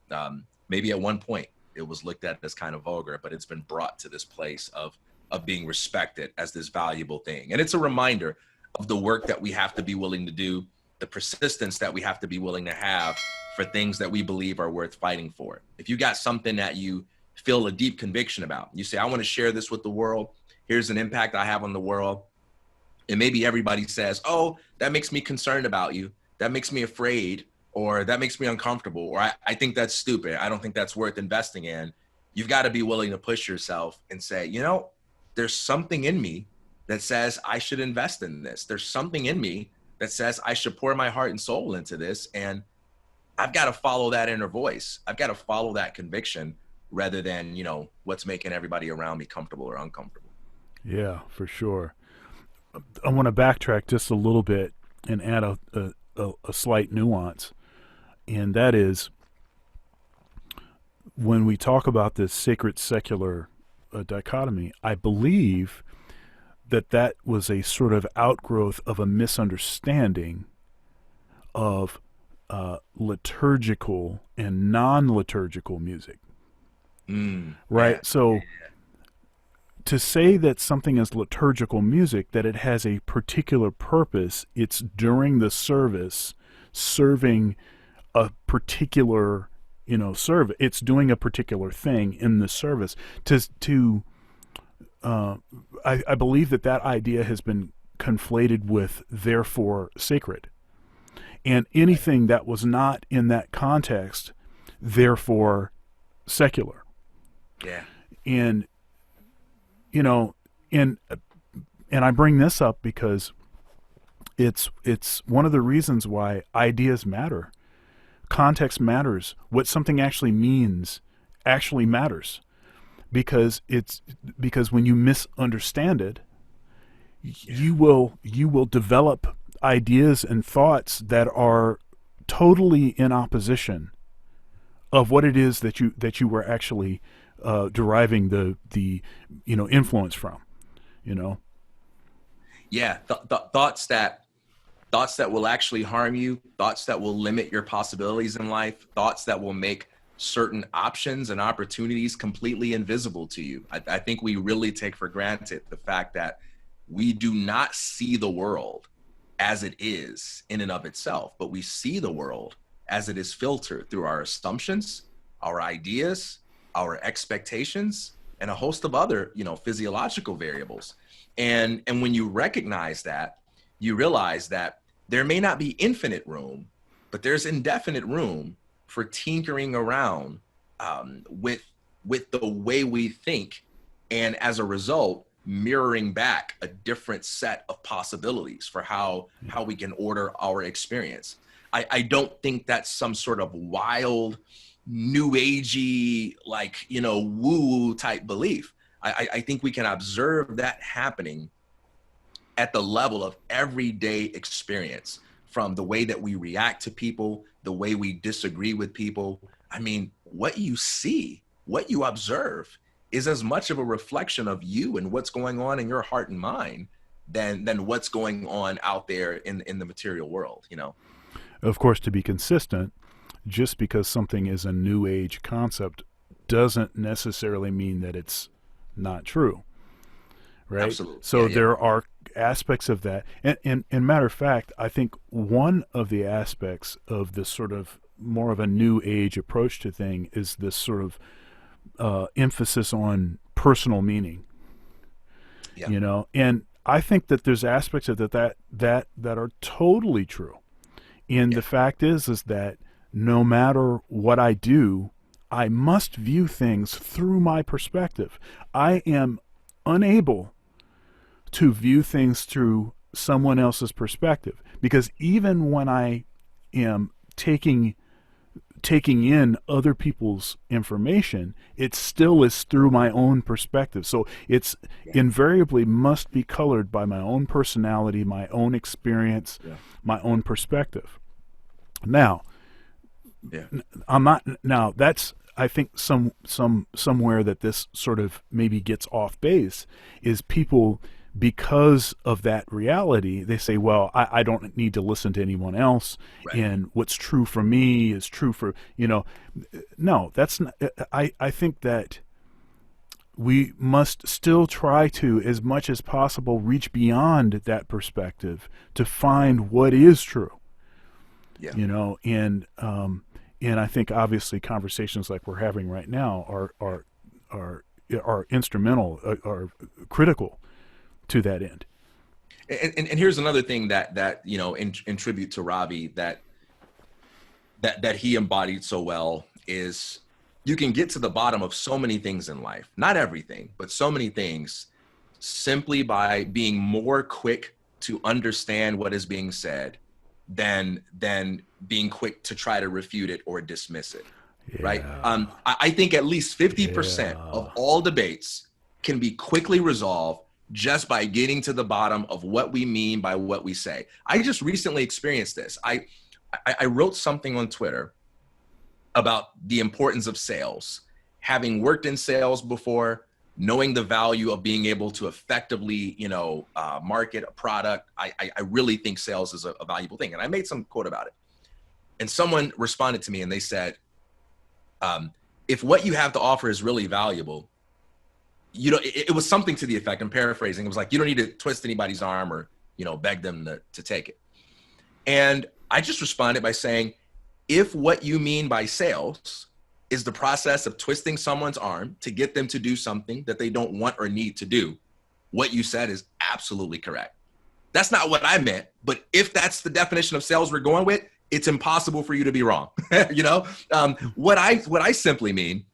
maybe at one point it was looked at as kind of vulgar, but it's been brought to this place of being respected as this valuable thing. And it's a reminder of the work that we have to be willing to do, the persistence that we have to be willing to have for things that we believe are worth fighting for. If you got something that you feel a deep conviction about, you say, I want to share this with the world. Here's an impact I have on the world. And maybe everybody says, oh, that makes me concerned about you. That makes me afraid, or that makes me uncomfortable, or I think that's stupid. I don't think that's worth investing in. You've got to be willing to push yourself and say, you know, there's something in me that says I should invest in this. There's something in me that says I should pour my heart and soul into this. And I've got to follow that inner voice. I've got to follow that conviction rather than, you know, what's making everybody around me comfortable or uncomfortable.
Yeah, for sure. I want to backtrack just a little bit and add a slight nuance. And that is, when we talk about this sacred secular dichotomy, I believe that was a sort of outgrowth of a misunderstanding of liturgical and non-liturgical music. Right? Yeah. So to say that something is liturgical music, that it has a particular purpose, it's during the service serving a particular, you know, service. It's doing a particular thing in the service. I believe that idea has been conflated with therefore sacred. And anything that was not in that context, therefore secular.
Yeah.
And, you know, and I bring this up because it's one of the reasons why ideas matter. Context matters. What something actually means actually matters. Because when you misunderstand it, you will develop ideas and thoughts that are totally in opposition of what it is that you were actually deriving the influence from, you know.
Yeah, thoughts that will actually harm you, thoughts that will limit your possibilities in life, thoughts that will make certain options and opportunities completely invisible to you. I think we really take for granted the fact that we do not see the world as it is in and of itself, but we see the world as it is filtered through our assumptions, our ideas, our expectations, and a host of other, physiological variables. And when you recognize that, you realize that there may not be infinite room, but there's indefinite room for tinkering around with the way we think, and as a result, mirroring back a different set of possibilities for how we can order our experience. I don't think that's some sort of wild, new agey, woo-woo type belief. I think we can observe that happening at the level of everyday experience, from the way that we react to people, the way we disagree with people. I mean, what you see, what you observe is as much of a reflection of you and what's going on in your heart and mind than what's going on out there in the material world,
Of course, to be consistent, just because something is a new age concept doesn't necessarily mean that it's not true. Right?
Absolutely.
So there are aspects of that. And matter of fact, I think one of the aspects of this sort of more of a new age approach to thing is this sort of emphasis on personal meaning. Yeah. And I think that there's aspects of that are totally true. And the fact is that no matter what I do, I must view things through my perspective. I am unable to view things through someone else's perspective, because even when I am taking in other people's information, it still is through my own perspective. So it's invariably must be colored by my own personality, my own experience, my own perspective. Now, that's, I think, somewhere that this sort of maybe gets off base is people because of that reality, they say, well, I don't need to listen to anyone else,
Right.
and what's true for me is true for, no, that's not, I think that we must still try to, as much as possible, reach beyond that perspective to find what is true.
Yeah.
And I think obviously conversations like we're having right now are instrumental, are critical to that end.
And here's another thing that in tribute to Ravi that he embodied so well is, you can get to the bottom of so many things in life, not everything, but so many things, simply by being more quick to understand what is being said than being quick to try to refute it or dismiss it.
Yeah.
Right. I think at least 50% of all debates can be quickly resolved just by getting to the bottom of what we mean by what we say. I just recently experienced this. I wrote something on Twitter about the importance of sales. Having worked in sales before, knowing the value of being able to effectively, market a product, I really think sales is a valuable thing. And I made some quote about it. And someone responded to me and they said, if what you have to offer is really valuable, it was something to the effect, I'm paraphrasing. It was like, you don't need to twist anybody's arm or, beg them to take it. And I just responded by saying, if what you mean by sales is the process of twisting someone's arm to get them to do something that they don't want or need to do, what you said is absolutely correct. That's not what I meant, but if that's the definition of sales we're going with, it's impossible for you to be wrong. What I simply mean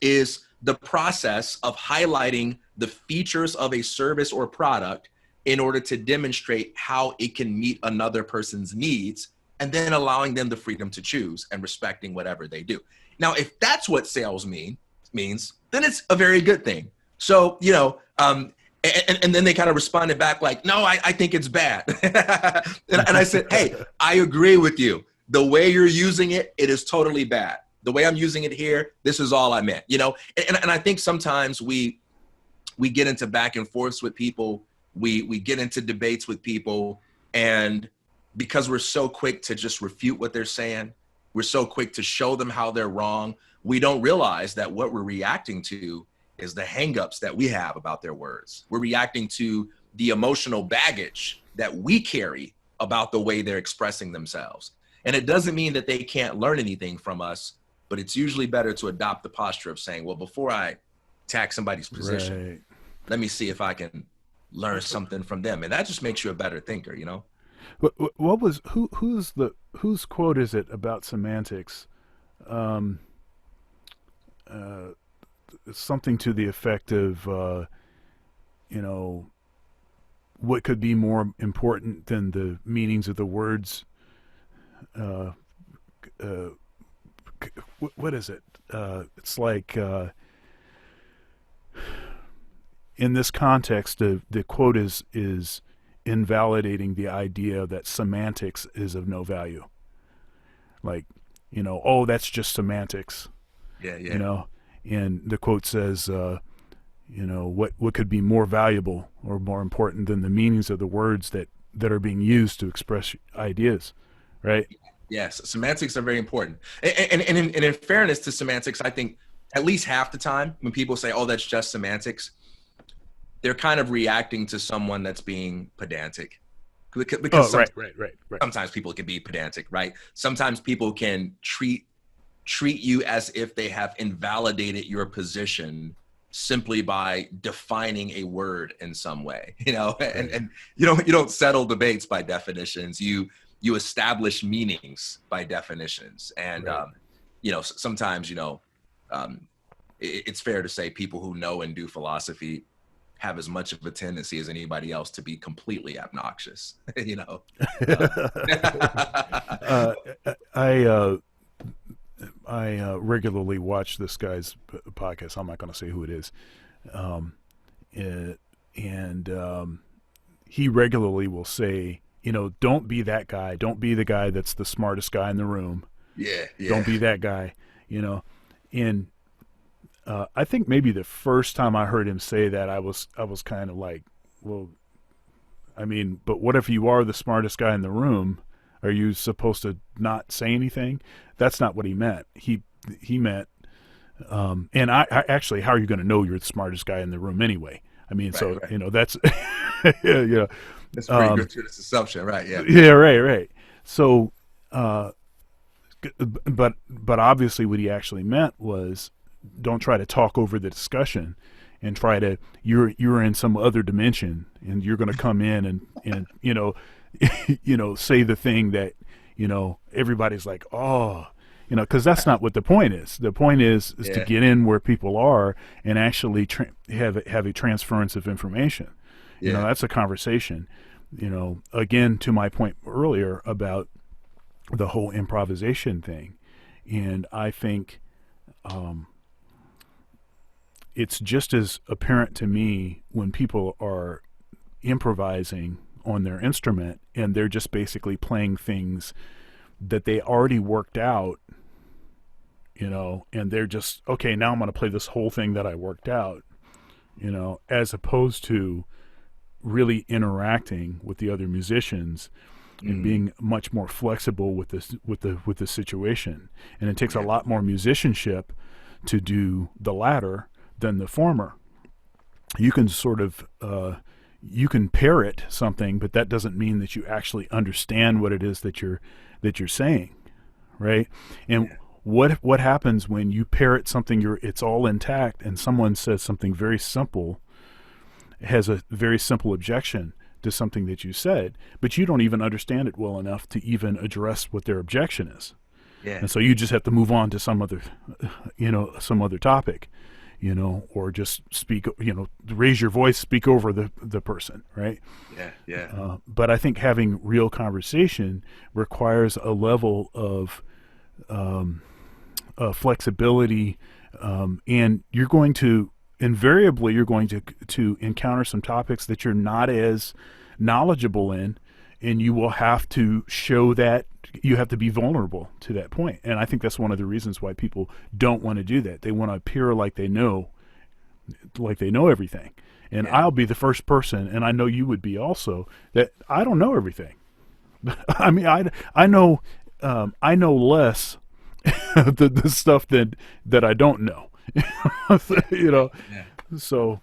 is the process of highlighting the features of a service or product in order to demonstrate how it can meet another person's needs, and then allowing them the freedom to choose and respecting whatever they do. Now, if that's what sales means, then it's a very good thing. So, and then they kind of responded back like, no, I think it's bad. and I said, hey, I agree with you. The way you're using it, it is totally bad. The way I'm using it here, this is all I meant, and I think sometimes we get into back and forths with people. We get into debates with people, and because we're so quick to just refute what they're saying, we're so quick to show them how they're wrong, we don't realize that what we're reacting to is the hangups that we have about their words. We're reacting to the emotional baggage that we carry about the way they're expressing themselves. And it doesn't mean that they can't learn anything from us, but it's usually better to adopt the posture of saying, well, before I attack somebody's position,
Right.
let me see if I can learn something from them. And that just makes you a better thinker,
What was whose quote is it about semantics? Something to the effect of, what could be more important than the meanings of the words? What is it? It's like, in this context, the quote is invalidating the idea that semantics is of no value. Like, oh, that's just semantics.
Yeah.
And the quote says, what could be more valuable or more important than the meanings of the words that are being used to express ideas, right?
Yes, semantics are very important. And in fairness to semantics, I think at least half the time when people say, oh, that's just semantics, they're kind of reacting to someone that's being pedantic. Because
right.
Sometimes people can be pedantic, right? Sometimes people can treat you as if they have invalidated your position simply by defining a word in some way, and you don't settle debates by definitions. You establish meanings by definitions. And,
right.
Sometimes, it's fair to say people who know and do philosophy have as much of a tendency as anybody else to be completely obnoxious,
I regularly watch this guy's podcast. I'm not going to say who it is. He regularly will say, don't be that guy. Don't be the guy that's the smartest guy in the room.
Yeah.
Don't be that guy, And I think maybe the first time I heard him say that, I was kind of like, well, I mean, but what if you are the smartest guy in the room? Are you supposed to not say anything? That's not what he meant. He meant, and I actually, how are you going to know you're the smartest guy in the room anyway? I mean,
Right,
so,
right.
you know, that's, yeah,
That's a pretty gratuitous assumption, right? Yeah.
yeah, right. So, but obviously what he actually meant was, don't try to talk over the discussion and try to, you're in some other dimension and you're going to come in and you know, say the thing that, everybody's like, oh, because that's not what the point is. The point is to get in where people are and actually have a transference of information.
Yeah.
That's a conversation. Again, to my point earlier about the whole improvisation thing. And I think it's just as apparent to me when people are improvising on their instrument and they're just basically playing things that they already worked out, and they're just, okay, now I'm going to play this whole thing that I worked out, as opposed to really interacting with the other musicians and being much more flexible with the situation. And it takes a lot more musicianship to do the latter than the former. You can sort of you can parrot something, but that doesn't mean that you actually understand what it is that you're saying, right? And what happens when you parrot something, it's all intact, and someone says something very simple, has a very simple objection to something that you said, but you don't even understand it well enough to even address what their objection is.
Yeah.
And so you just have to move on to some other topic, or just speak, raise your voice, speak over the person, right?
Yeah.
But I think having real conversation requires a level of flexibility, and you're going to encounter some topics that you're not as knowledgeable in, and you will have to show that you have to be vulnerable to that point. And I think that's one of the reasons why people don't want to do that. They want to appear like they know everything. And I'll be the first person, and I know you would be also, that I don't know everything. I mean, I know less the stuff that I don't know. So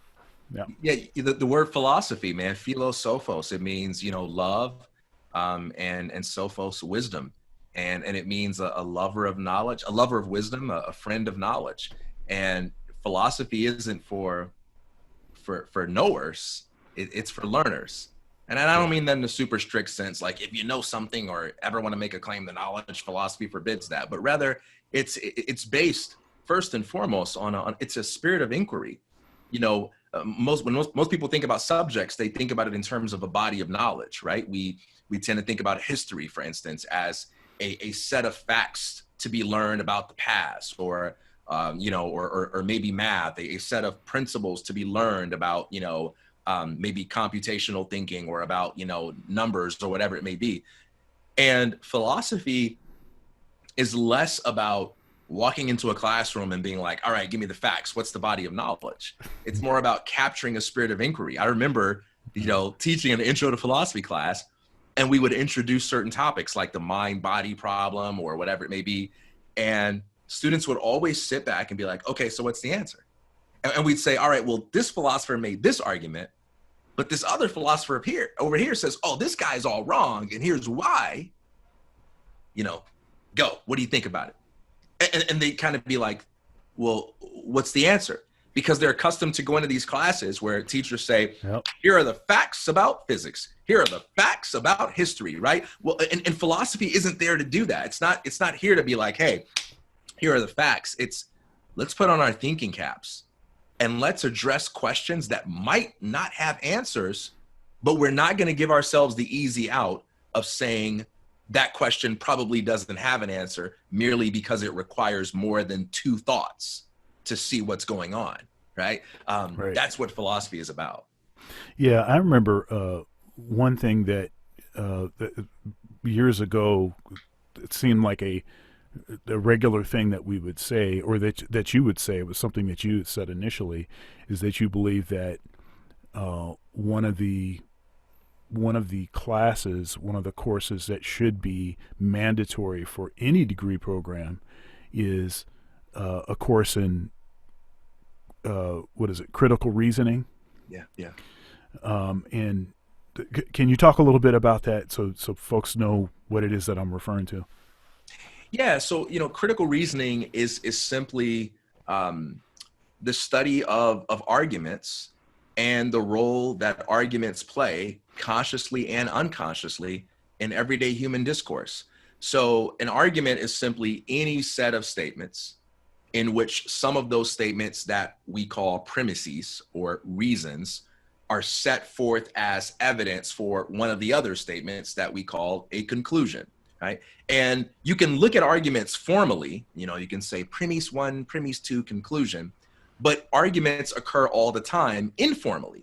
yeah. The word philosophy, man, philosophos, it means love, and sophos, wisdom, and it means a lover of knowledge, a lover of wisdom, a friend of knowledge. And philosophy isn't for knowers, it's for learners. And I don't mean that in a super strict sense, like if you know something or ever want to make a claim, the knowledge philosophy forbids that, but rather it's based first and foremost on it's a spirit of inquiry. Most people think about subjects, they think about it in terms of a body of knowledge, right? We tend to think about history, for instance, as a set of facts to be learned about the past, or or maybe math, a set of principles to be learned about, maybe computational thinking, or about, numbers, or whatever it may be. And philosophy is less about walking into a classroom and being like, all right, give me the facts. What's the body of knowledge? It's more about capturing a spirit of inquiry. I remember, teaching an intro to philosophy class, and we would introduce certain topics like the mind-body problem or whatever it may be. And students would always sit back and be like, okay, so what's the answer? And we'd say, all right, well, this philosopher made this argument, but this other philosopher over here says, oh, this guy's all wrong, and here's why. Go. What do you think about it? And they kind of be like, well, what's the answer? Because they're accustomed to going to these classes where teachers say, here are the facts about physics. Here are the facts about history, right? Well, and philosophy isn't there to do that. It's not here to be like, hey, here are the facts. It's, let's put on our thinking caps and let's address questions that might not have answers, but we're not going to give ourselves the easy out of saying that question probably doesn't have an answer merely because it requires more than two thoughts to see what's going on, right?
Right.
That's what philosophy is about.
Yeah, I remember one thing that years ago, it seemed like a regular thing that we would say, or that you would say, it was something that you said initially, is that you believe that one of the classes, one of the courses that should be mandatory for any degree program is a course in what is it, critical reasoning.
Yeah.
And can you talk a little bit about that so folks know what it is that I'm referring to?
Yeah. So, critical reasoning is simply the study of arguments and the role that arguments play consciously and unconsciously in everyday human discourse. So an argument is simply any set of statements in which some of those statements that we call premises or reasons are set forth as evidence for one of the other statements that we call a conclusion, right? And you can look at arguments formally, you can say premise 1, premise 2, conclusion, but arguments occur all the time informally.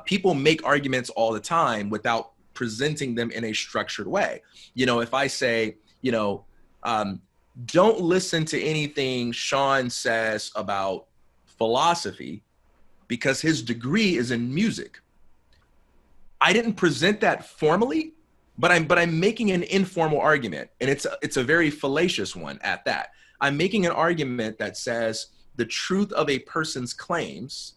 People make arguments all the time without presenting them in a structured way. If I say, don't listen to anything Shawn says about philosophy because his degree is in music. I didn't present that formally, but I'm making an informal argument, and it's a very fallacious one at that. I'm making an argument that says the truth of a person's claims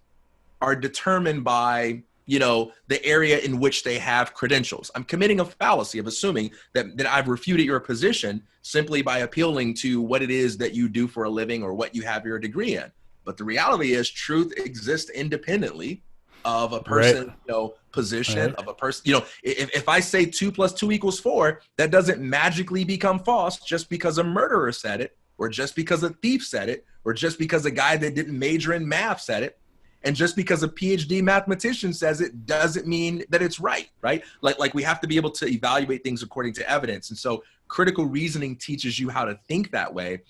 are determined by, the area in which they have credentials. I'm committing a fallacy of assuming that I've refuted your position simply by appealing to what it is that you do for a living or what you have your degree in. But the reality is truth exists independently of a person,
Right.
position,
Right.
of a person. If I say 2 + 2 = 4, that doesn't magically become false just because a murderer said it, or just because a thief said it, or just because a guy that didn't major in math said it. And just because a PhD mathematician says it doesn't mean that it's right? Like we have to be able to evaluate things according to evidence. And so critical reasoning teaches you how to think that way.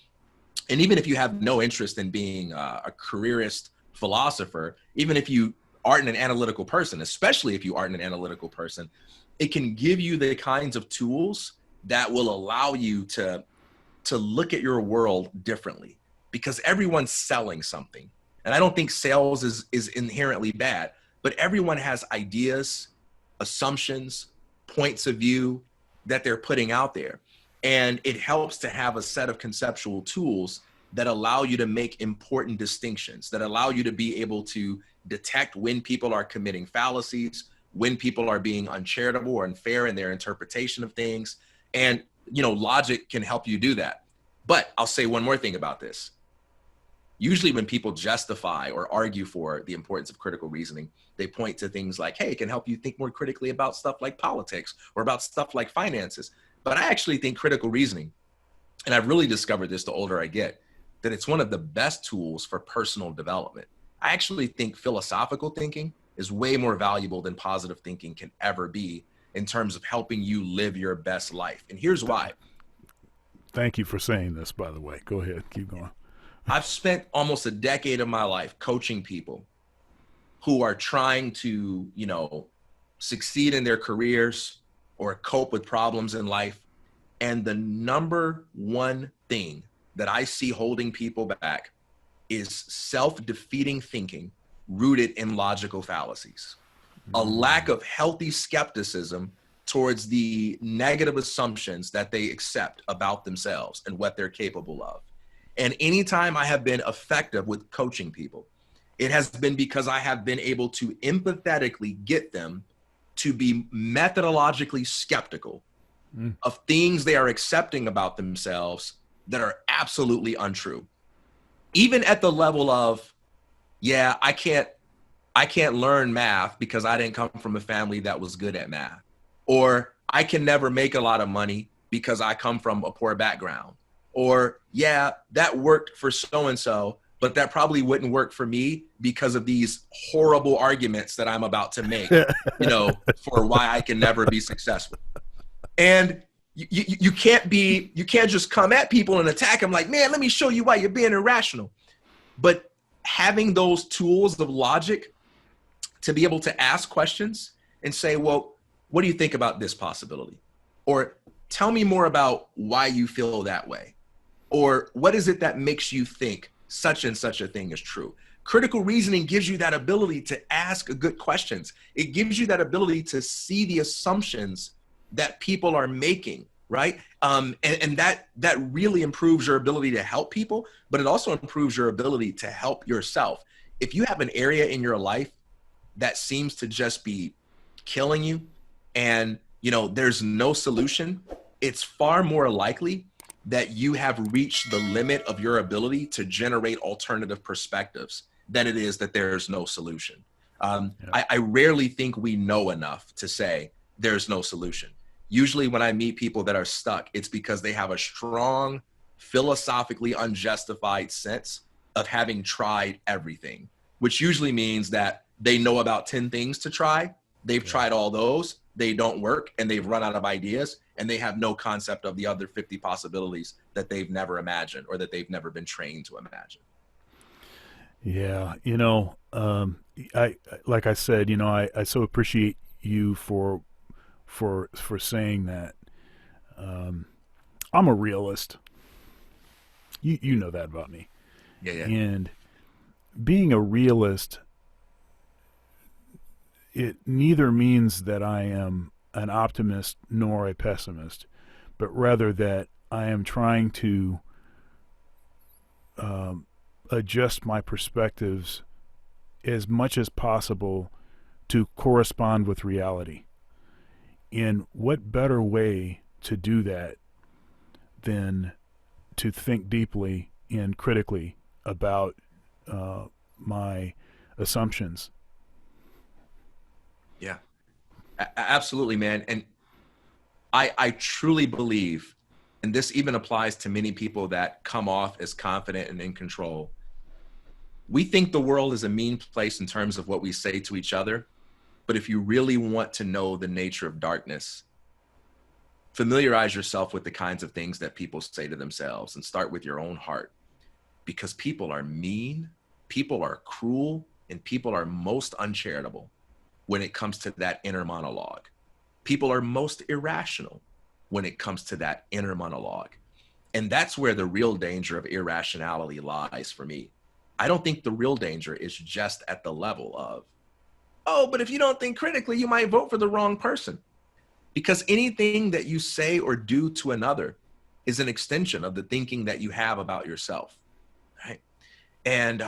And even if you have no interest in being a careerist philosopher, even if you aren't an analytical person, especially if you aren't an analytical person, it can give you the kinds of tools that will allow you to look at your world differently, because everyone's selling something. And I don't think sales is inherently bad, but everyone has ideas, assumptions, points of view that they're putting out there. And it helps to have a set of conceptual tools that allow you to make important distinctions, that allow you to be able to detect when people are committing fallacies, when people are being uncharitable or unfair in their interpretation of things. And, logic can help you do that. But I'll say one more thing about this. Usually when people justify or argue for the importance of critical reasoning, they point to things like, hey, it can help you think more critically about stuff like politics or about stuff like finances. But I actually think critical reasoning, and I've really discovered this the older I get, that it's one of the best tools for personal development. I actually think philosophical thinking is way more valuable than positive thinking can ever be in terms of helping you live your best life. And here's why.
Thank you for saying this, by the way. Go ahead. Keep going.
I've spent almost a decade of my life coaching people who are trying to, succeed in their careers or cope with problems in life. And the number one thing that I see holding people back is self-defeating thinking rooted in logical fallacies, a lack of healthy skepticism towards the negative assumptions that they accept about themselves and what they're capable of. And anytime I have been effective with coaching people, it has been because I have been able to empathetically get them to be methodologically skeptical of things they are accepting about themselves that are absolutely untrue. Even at the level of, yeah, I can't learn math because I didn't come from a family that was good at math. Or I can never make a lot of money because I come from a poor background. Or, yeah, that worked for so-and-so, but that probably wouldn't work for me because of these horrible arguments that I'm about to make, for why I can never be successful. And you can't just come at people and attack them like, man, let me show you why you're being irrational. But having those tools of logic to be able to ask questions and say, well, what do you think about this possibility? Or tell me more about why you feel that way. Or what is it that makes you think such and such a thing is true? Critical reasoning gives you that ability to ask good questions. It gives you that ability to see the assumptions that people are making, right? And that really improves your ability to help people, but it also improves your ability to help yourself. If you have an area in your life that seems to just be killing you and, you know, there's no solution, it's far more likely that you have reached the limit of your ability to generate alternative perspectives than it is that there's no solution. I rarely think we know enough to say there's no solution. Usually when I meet people that are stuck, it's because they have a strong, philosophically unjustified sense of having tried everything, which usually means that they know about 10 things to try. They've tried all those, they don't work, and they've run out of ideas, and they have no concept of the other 50 possibilities that they've never imagined or that they've never been trained to imagine.
Yeah, you know, I like I said, you know, I so appreciate you for saying that. I'm a realist. You know that about me.
Yeah, yeah.
And being a realist, it neither means that I am an optimist nor a pessimist, but rather that I am trying to adjust my perspectives as much as possible to correspond with reality. And what better way to do that than to think deeply and critically about my assumptions?
Yeah, absolutely, man. And I truly believe, and this even applies to many people that come off as confident and in control. We think the world is a mean place in terms of what we say to each other. But if you really want to know the nature of darkness, familiarize yourself with the kinds of things that people say to themselves and start with your own heart. Because people are mean, people are cruel, and people are most uncharitable when it comes to that inner monologue. People are most irrational when it comes to that inner monologue. And that's where the real danger of irrationality lies for me. I don't think the real danger is just at the level of, oh, but if you don't think critically, you might vote for the wrong person. Because anything that you say or do to another is an extension of the thinking that you have about yourself, right? And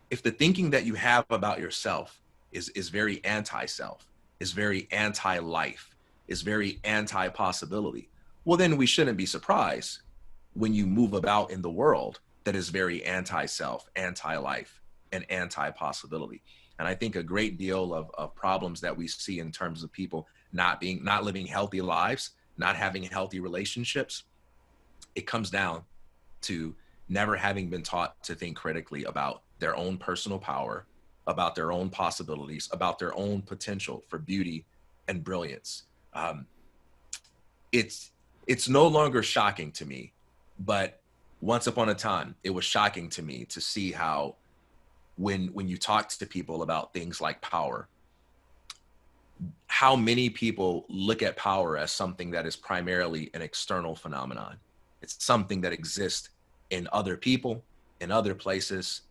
if the thinking that you have about yourself is very anti-self, is very anti-life, is very anti-possibility, well, then we shouldn't be surprised when you move about in the world that is very anti-self, anti-life, and anti-possibility. And I think a great deal of problems that we see in terms of people not living healthy lives, not having healthy relationships, it comes down to never having been taught to think critically about their own personal power, about their own possibilities, about their own potential for beauty and brilliance. It's no longer shocking to me, but once upon a time, it was shocking to me to see how when you talk to people about things like power, how many people look at power as something that is primarily an external phenomenon. It's something that exists in other people, in other places,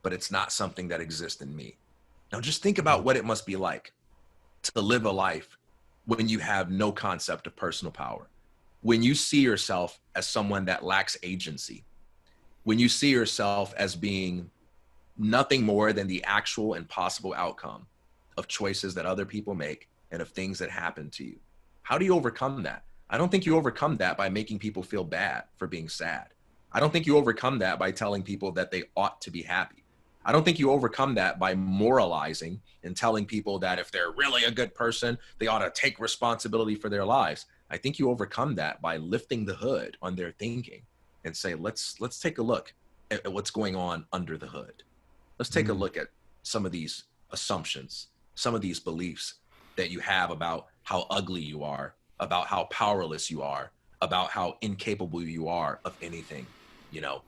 but it's not something that exists in me. Now just think about what it must be like to live a life when you have no concept of personal power, when you see yourself as someone that lacks agency, when you see yourself as being nothing more than the actual and possible outcome of choices that other people make and of things that happen to you. How do you overcome that? I don't think you overcome that by making people feel bad for being sad. I don't think you overcome that by telling people that they ought to be happy. I don't think you overcome that by moralizing and telling people that if they're really a good person, they ought to take responsibility for their lives. I think you overcome that by lifting the hood on their thinking and say, let's take a look at what's going on under the hood. Let's take a look at some of these assumptions, some of these beliefs that you have about how ugly you are, about how powerless you are, about how incapable you are of anything. You know,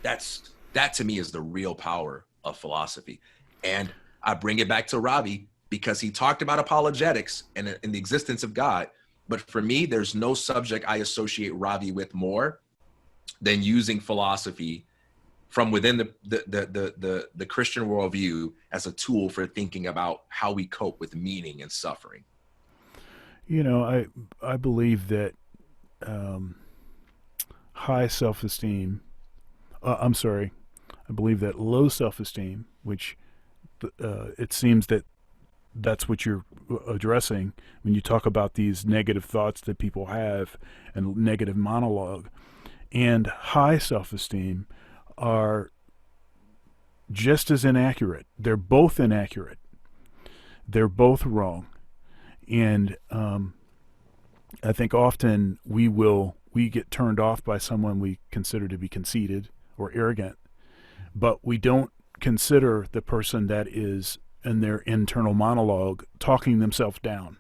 that to me is the real power of philosophy. And I bring it back to Ravi because he talked about apologetics and the existence of God. But for me, there's no subject I associate Ravi with more than using philosophy from within the Christian worldview as a tool for thinking about how we cope with meaning and suffering?
You know, I believe that high self-esteem, I'm sorry, I believe that low self-esteem, which it seems that that's what you're addressing when you talk about these negative thoughts that people have and negative monologue, and high self-esteem are just as inaccurate. They're both inaccurate. They're both wrong. And I think often we get turned off by someone we consider to be conceited or arrogant, but we don't consider the person that is in their internal monologue talking themselves down.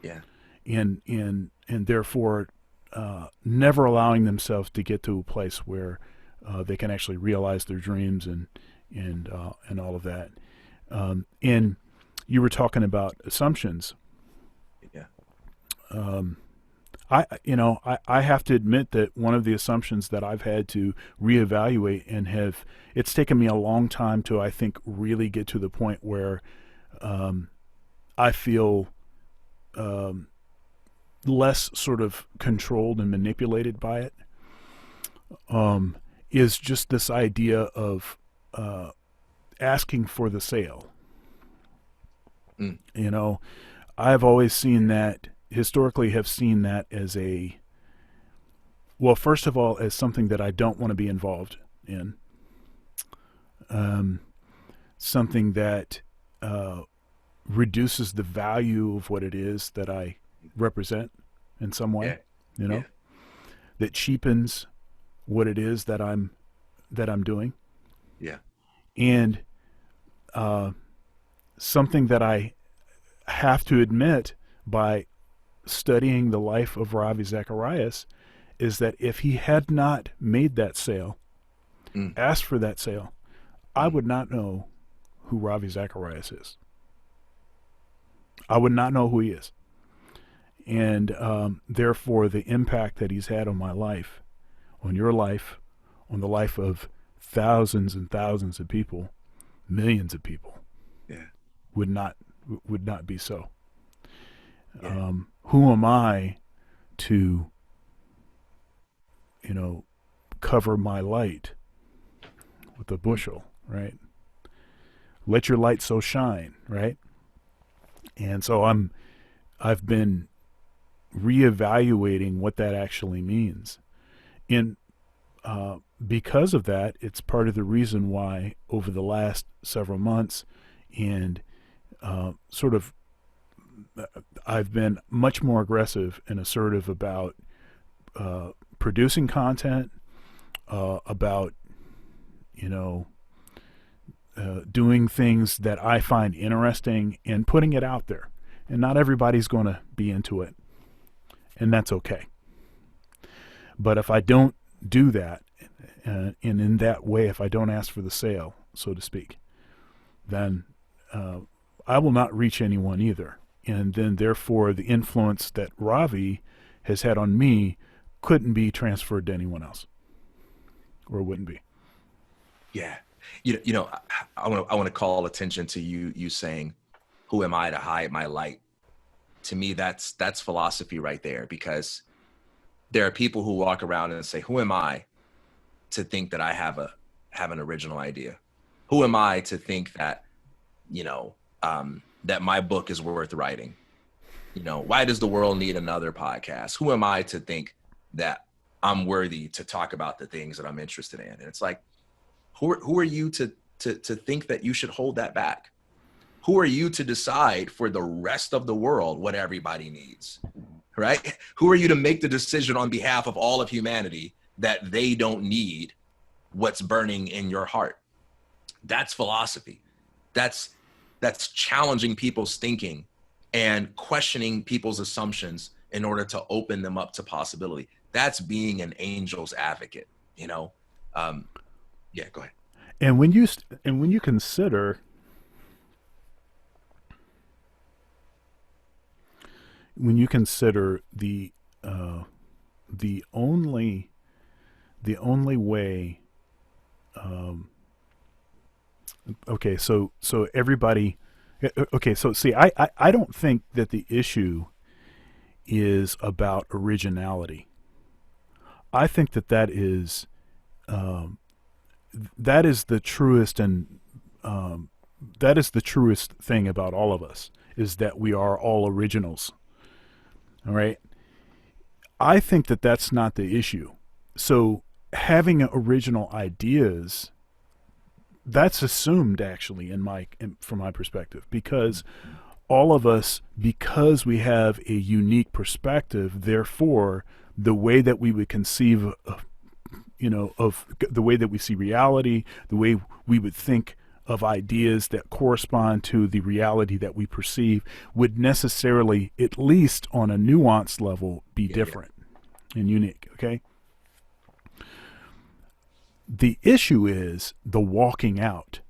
Yeah.
And therefore never allowing themselves to get to a place where they can actually realize their dreams and all of that. And you were talking about assumptions.
Yeah.
I have to admit that one of the assumptions that I've had to reevaluate it's taken me a long time to, I think, really get to the point where I feel less sort of controlled and manipulated by it, is just this idea of asking for the sale. You know, I've always seen that, historically have seen that as first of all, as something that I don't want to be involved in. Something that reduces the value of what it is that I represent in some way, that cheapens what it is that I'm doing.
Yeah.
And something that I have to admit by studying the life of Ravi Zacharias is that if he had not made that sale, asked for that sale, I would not know who Ravi Zacharias is. I would not know who he is. And therefore, the impact that he's had on my life, on your life, on the life of thousands and thousands of people, millions of people, would not be so.
Yeah.
Who am I to, cover my light with a bushel, right? Let your light so shine, right? And so I've been reevaluating what that actually means. And because of that, it's part of the reason why over the last several months and I've been much more aggressive and assertive about producing content, about doing things that I find interesting and putting it out there. And not everybody's going to be into it, and that's okay. But if I don't do that, and in that way, if I don't ask for the sale, so to speak, then I will not reach anyone either. And then therefore the influence that Ravi has had on me couldn't be transferred to anyone else, or wouldn't be.
Yeah. I want to call attention to you saying, who am I to hide my light? To me, that's philosophy right there, because there are people who walk around and say, who am I to think that I have an original idea? Who am I to think that, that my book is worth writing? Why does the world need another podcast? Who am I to think that I'm worthy to talk about the things that I'm interested in? And it's like, who are you to think that you should hold that back? Who are you to decide for the rest of the world what everybody needs, right? Who are you to make the decision on behalf of all of humanity that they don't need what's burning in your heart? That's philosophy. That's challenging people's thinking and questioning people's assumptions in order to open them up to possibility. That's being an angel's advocate, Yeah, go ahead.
And when you consider the only way Okay, so everybody. Okay, so see, I don't think that the issue is about originality. I think that is the truest and that is the truest thing about all of us, is that we are all originals. All right. I think that that's not the issue. So having original ideas, that's assumed actually from my perspective, because all of us, because we have a unique perspective, therefore the way that we would conceive of, of the way that we see reality, the way we would think of ideas that correspond to the reality that we perceive, would necessarily, at least on a nuanced level, be different and unique. Okay. The issue is the walking out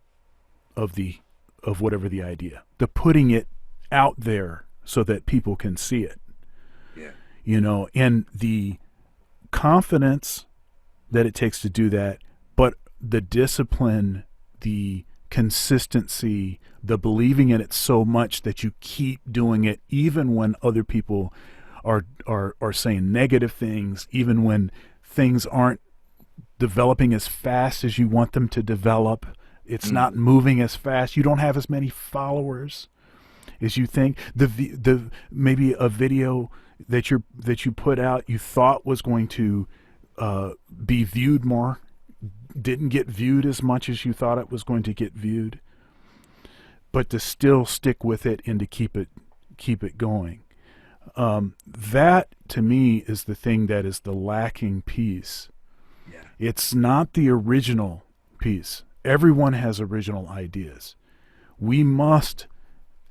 of whatever the idea, the putting it out there so that people can see it. Yeah. And the confidence that it takes to do that, but the discipline, the consistency, the believing in it so much that you keep doing it even when other people are saying negative things, even when things aren't developing as fast as you want them to develop. It's not moving as fast. You don't have as many followers as you think. The maybe a video that you put out, you thought was going to be viewed more, didn't get viewed as much as you thought it was going to get viewed. But to still stick with it and to keep it going. That to me is the thing that is the lacking piece. Yeah. It's not the original piece. Everyone has original ideas. We must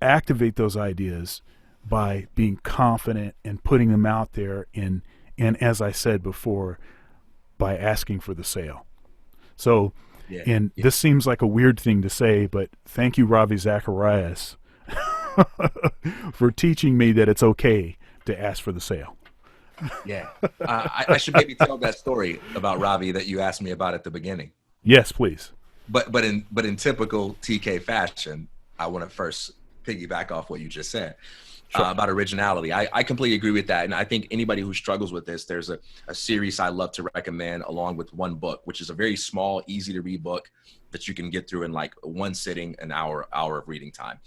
activate those ideas by being confident and putting them out there, and as I said before, by asking for the sale. So, this seems like a weird thing to say, but thank you, Ravi Zacharias, for teaching me that it's okay to ask for the sale.
Yeah. I should maybe tell that story about Ravi that you asked me about at the beginning.
Yes, please.
But in typical TK fashion, I want to first piggyback off what you just said. Sure. About originality. I completely agree with that. And I think anybody who struggles with this, there's a series I love to recommend along with one book, which is a very small, easy to read book that you can get through in like one sitting, an hour of reading time.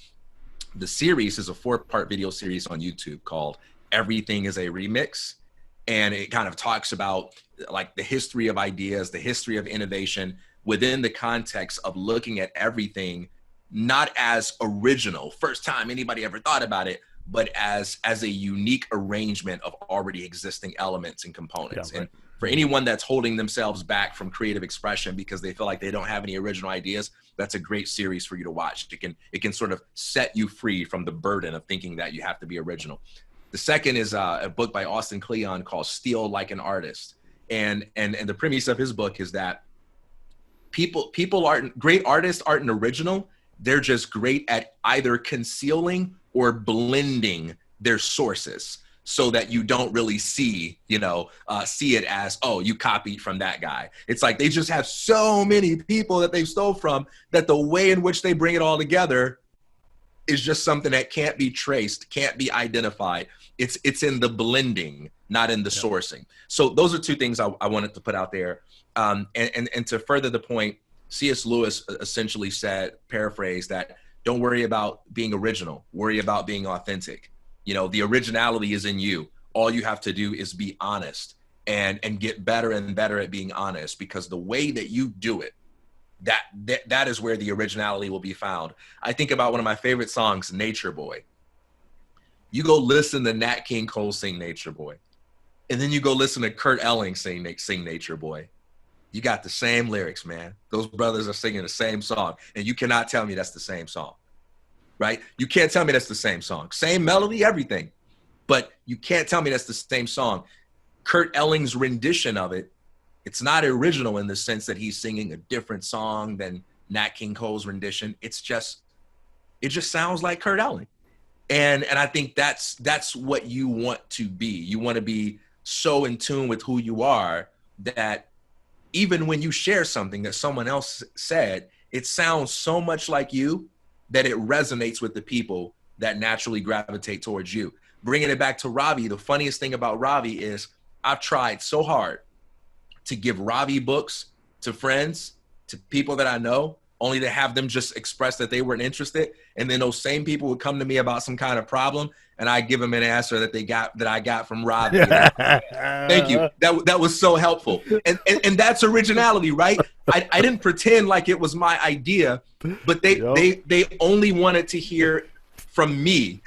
The series is a 4-part video series on YouTube called Everything is a Remix. And it kind of talks about like the history of ideas, the history of innovation within the context of looking at everything, not as original, first time anybody ever thought about it, but as a unique arrangement of already existing elements and components. Yeah, right. And for anyone that's holding themselves back from creative expression because they feel like they don't have any original ideas, that's a great series for you to watch. It can sort of set you free from the burden of thinking that you have to be original. The second is a book by Austin Kleon called Steal Like an Artist. And the premise of his book is that people aren't great artists, aren't original. They're just great at either concealing or blending their sources so that you don't really see it as, oh, you copied from that guy. It's like they just have so many people that they stole from that the way in which they bring it all together is just something that can't be traced, can't be identified. It's in the blending, not in the sourcing. So those are two things I wanted to put out there. And to further the point, C.S. Lewis essentially said, paraphrase, that don't worry about being original, worry about being authentic. The originality is in you. All you have to do is be honest and get better and better at being honest, because the way that you do it, that is where the originality will be found. I think about one of my favorite songs, Nature Boy. You go listen to Nat King Cole sing Nature Boy, and then you go listen to Kurt Elling sing Nature Boy. You got the same lyrics, man. Those brothers are singing the same song, and you cannot tell me that's the same song, right? You can't tell me that's the same song. Same melody, everything, but you can't tell me that's the same song. Kurt Elling's rendition of it, it's not original in the sense that he's singing a different song than Nat King Cole's rendition. It just sounds like Kurt Elling. And I think that's what you want to be. You want to be so in tune with who you are that even when you share something that someone else said, it sounds so much like you that it resonates with the people that naturally gravitate towards you. Bringing it back to Ravi, the funniest thing about Ravi is I've tried so hard to give Ravi books to friends, to people that I know, only to have them just express that they weren't interested. And then those same people would come to me about some kind of problem, and I give them an answer that I got from Ravi. Thank you. That was so helpful. And that's originality, right? I didn't pretend like it was my idea, but they only wanted to hear from me,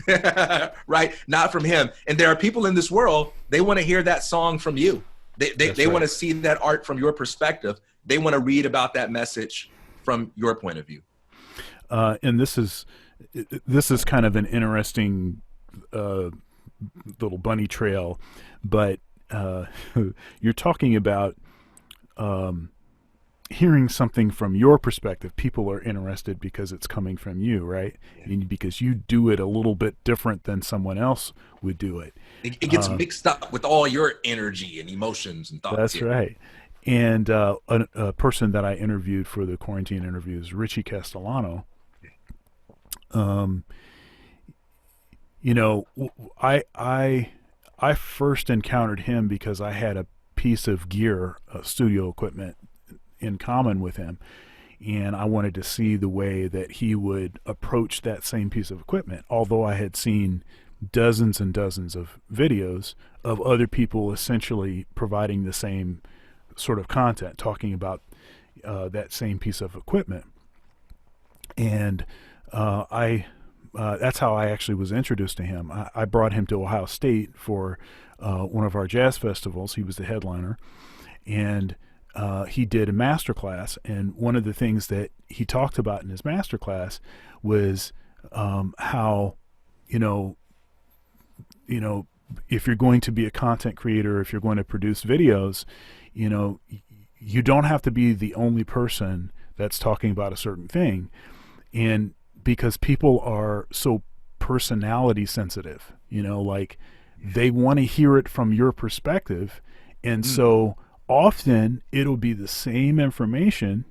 right? Not from him. And there are people in this world, they want to hear that song from you. They want to see that art from your perspective. They want to read about that message from your point of view.
And this is kind of an interesting little bunny trail, but you're talking about hearing something from your perspective. People are interested because it's coming from you, right? Yeah. And because you do it a little bit different than someone else would do it.
It gets mixed up with all your energy and emotions and thoughts.
That's right. And a person that I interviewed for the quarantine interviews, Richie Castellano. I first encountered him because I had a piece of gear, studio equipment, in common with him, and I wanted to see the way that he would approach that same piece of equipment. Although I had seen dozens and dozens of videos of other people essentially providing the same sort of content, talking about that same piece of equipment, and that's how I actually was introduced to him. I brought him to Ohio State for one of our jazz festivals. He was the headliner, and he did a master class, and one of the things that he talked about in his master class was how, if you're going to be a content creator, if you're going to produce videos, you don't have to be the only person that's talking about a certain thing. And because people are so personality sensitive, they want to hear it from your perspective. And so often it'll be the same information,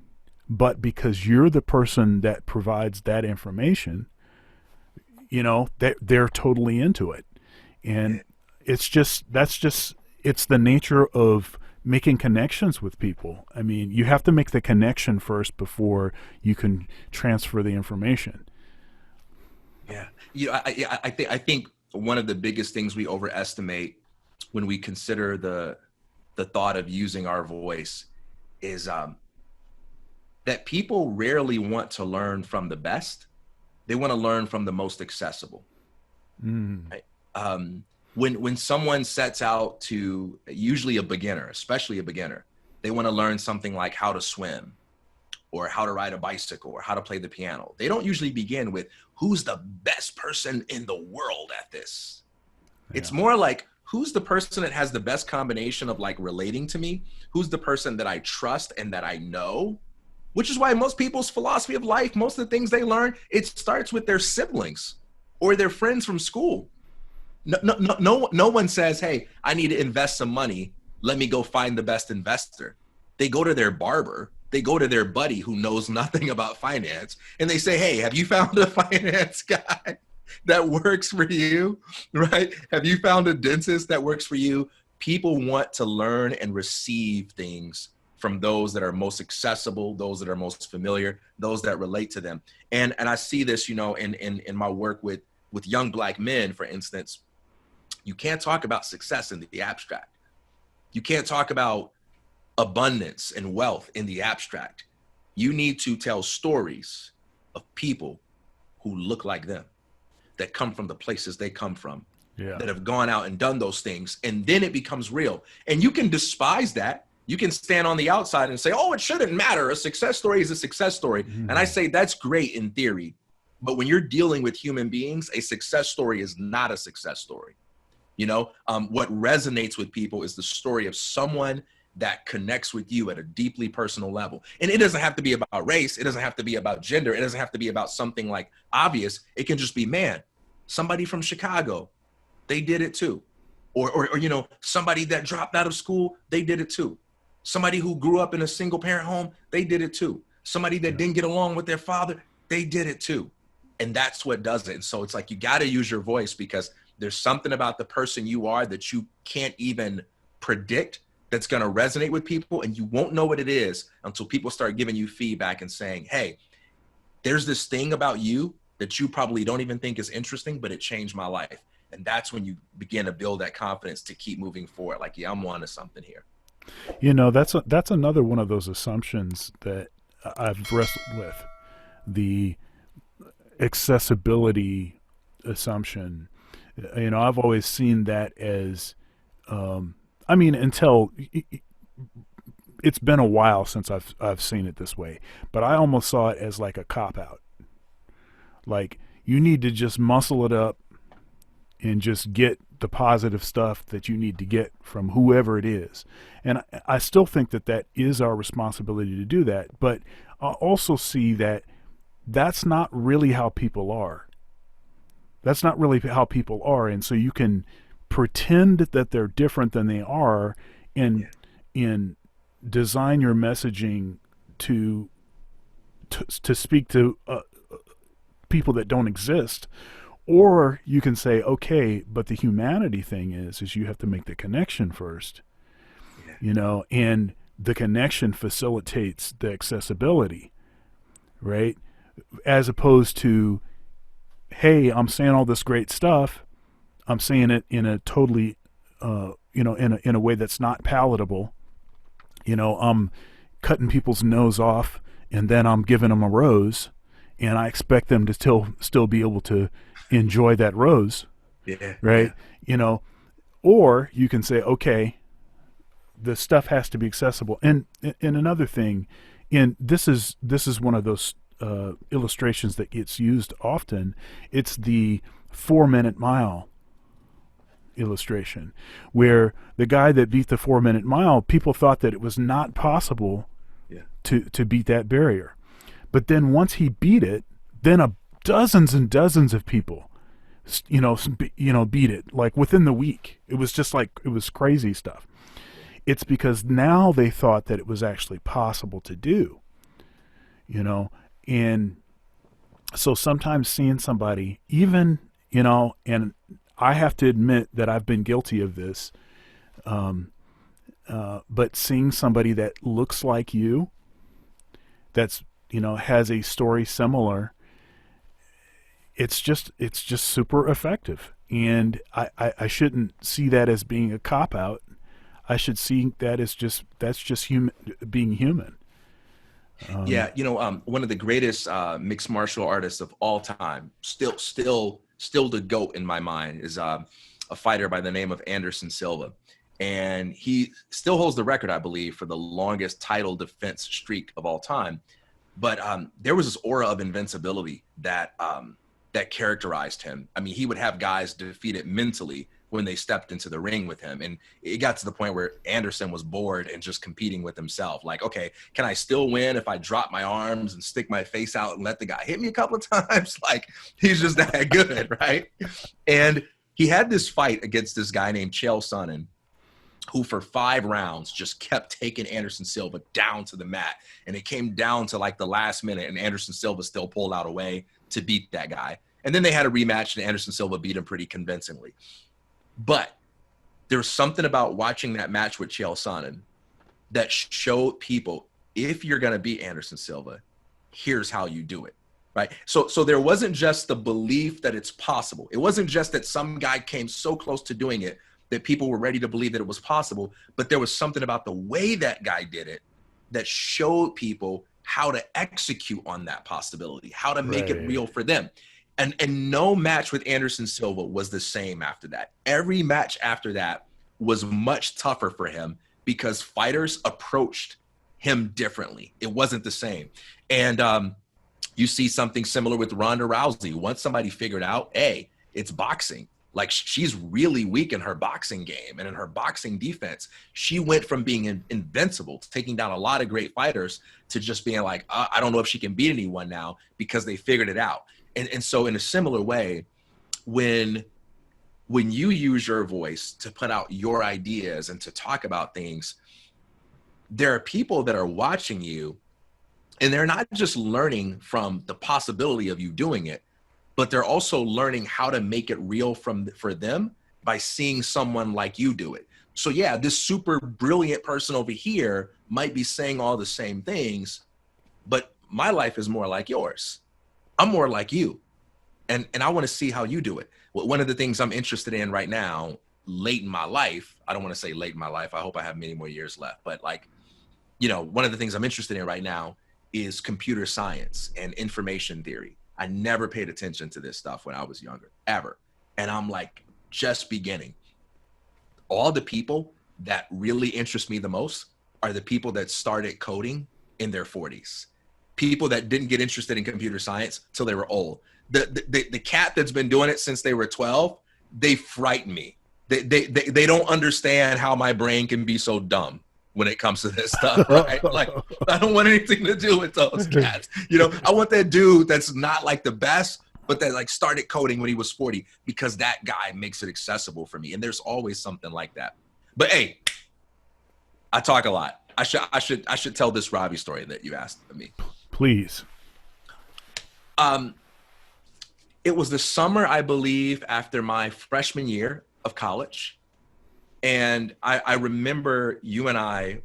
but because you're the person that provides that information, they're totally into it. And it's the nature of making connections with people. I mean, you have to make the connection first before you can transfer the information.
Yeah. I think one of the biggest things we overestimate when we consider the thought of using our voice is that people rarely want to learn from the best. They want to learn from the most accessible. Right? When someone sets out to, usually a beginner, especially a beginner, they want to learn something like how to swim or how to ride a bicycle or how to play the piano. They don't usually begin with who's the best person in the world at this. Yeah. It's more like, who's the person that has the best combination of like relating to me? Who's the person that I trust and that I know? Which is why most people's philosophy of life, most of the things they learn, it starts with their siblings or their friends from school. No one says, hey, I need to invest some money. Let me go find the best investor. They go to their barber. They go to their buddy who knows nothing about finance. And they say, hey, have you found a finance guy that works for you, right? Have you found a dentist that works for you? People want to learn and receive things from those that are most accessible, those that are most familiar, those that relate to them. And I see this, in my work with young Black men, for instance. You can't talk about success in the abstract. You can't talk about abundance and wealth in the abstract. You need to tell stories of people who look like them, that come from the places they come from, that have gone out and done those things. And then it becomes real. And you can despise that. You can stand on the outside and say, oh, it shouldn't matter. A success story is a success story. And I say that's great in theory. But when you're dealing with human beings, a success story is not a success story. What resonates with people is the story of someone that connects with you at a deeply personal level. And it doesn't have to be about race. It doesn't have to be about gender. It doesn't have to be about something like obvious. It can just be, man, somebody from Chicago, they did it too. Or somebody that dropped out of school, they did it too. Somebody who grew up in a single parent home, they did it too. Somebody that didn't get along with their father, they did it too. And that's what does it. And so it's like, you got to use your voice, because there's something about the person you are that you can't even predict that's going to resonate with people. And you won't know what it is until people start giving you feedback and saying, hey, there's this thing about you that you probably don't even think is interesting, but it changed my life. And that's when you begin to build that confidence to keep moving forward. Like, yeah, I'm onto something here.
That's another one of those assumptions that I've wrestled with, the accessibility assumption. I've always seen that as, until it's been a while since I've seen it this way, but I almost saw it as like a cop out. Like, you need to just muscle it up and just get the positive stuff that you need to get from whoever it is. And I still think that is our responsibility to do that, but I also see that that's not really how people are. That's not really how people are. And so you can pretend that they're different than they are, and design your messaging to speak to people that don't exist. Or you can say, okay, but the humanity thing is you have to make the connection first, and the connection facilitates the accessibility, right? As opposed to, hey, I'm saying all this great stuff, I'm saying it in a totally, in a way that's not palatable. I'm cutting people's nose off, and then I'm giving them a rose, and I expect them to still be able to enjoy that rose, right? Yeah. Or you can say, okay, the stuff has to be accessible. And another thing, and this is one of those illustrations that gets used often. It's the 4-minute mile illustration, where the guy that beat the 4-minute mile, people thought that it was not possible to beat that barrier. But then once he beat it, then dozens and dozens of people, beat it, like within the week. It was just like, it was crazy stuff. It's because now they thought that it was actually possible to do, and so sometimes seeing somebody, even, and I have to admit that I've been guilty of this, but seeing somebody that looks like you, that's, has a story similar, it's just super effective. And I shouldn't see that as being a cop out. I should see that as that's just being human.
One of the greatest mixed martial artists of all time, still the GOAT in my mind, is a fighter by the name of Anderson Silva. And he still holds the record, I believe, for the longest title defense streak of all time. But there was this aura of invincibility that characterized him. I mean, he would have guys defeated mentally when they stepped into the ring with him. And it got to the point where Anderson was bored and just competing with himself. Like, okay, can I still win if I drop my arms and stick my face out and let the guy hit me a couple of times? Like, he's just that good, right? And he had this fight against this guy named Chael Sonnen, who for 5 rounds just kept taking Anderson Silva down to the mat. And it came down to like the last minute, and Anderson Silva still pulled out a way to beat that guy. And then they had a rematch, and Anderson Silva beat him pretty convincingly. But there was something about watching that match with Chael Sonnen that showed people, if you're going to beat Anderson Silva, here's how you do it, right? So there wasn't just the belief that it's possible. It wasn't just that some guy came so close to doing it that people were ready to believe that it was possible, but there was something about the way that guy did it that showed people how to execute on that possibility, how to make it real for them. And no match with Anderson Silva was the same after that. Every match after that was much tougher for him because fighters approached him differently. It wasn't the same. And you see something similar with Ronda Rousey. Once somebody figured out, hey, it's boxing. Like, she's really weak in her boxing game and in her boxing defense. She went from being invincible to taking down a lot of great fighters to just being like, I don't know if she can beat anyone now, because they figured it out. And so in a similar way, when you use your voice to put out your ideas and to talk about things, there are people that are watching you, and they're not just learning from the possibility of you doing it, but they're also learning how to make it real for them by seeing someone like you do it. So yeah, this super brilliant person over here might be saying all the same things, but my life is more like yours. I'm more like you. And I want to see how you do it. Well, one of the things I'm interested in right now, late in my life, I don't want to say late in my life, I hope I have many more years left, but like, you know, one of the things I'm interested in right now is computer science and information theory. I never paid attention to this stuff when I was younger, ever. And I'm like just beginning. All the people that really interest me the most are the people that started coding in their 40s. People that didn't get interested in computer science till they were old. The cat that's been doing it since they were 12, they frighten me. They don't understand how my brain can be so dumb when it comes to this stuff, right? Like, I don't want anything to do with those cats. You know, I want that dude that's not like the best, but that like started coding when he was 40, because that guy makes it accessible for me. And there's always something like that. But hey, I talk a lot. I should tell this Ravi story that you asked of me.
Please.
It was the summer, I believe, after my freshman year of college. And I remember you and I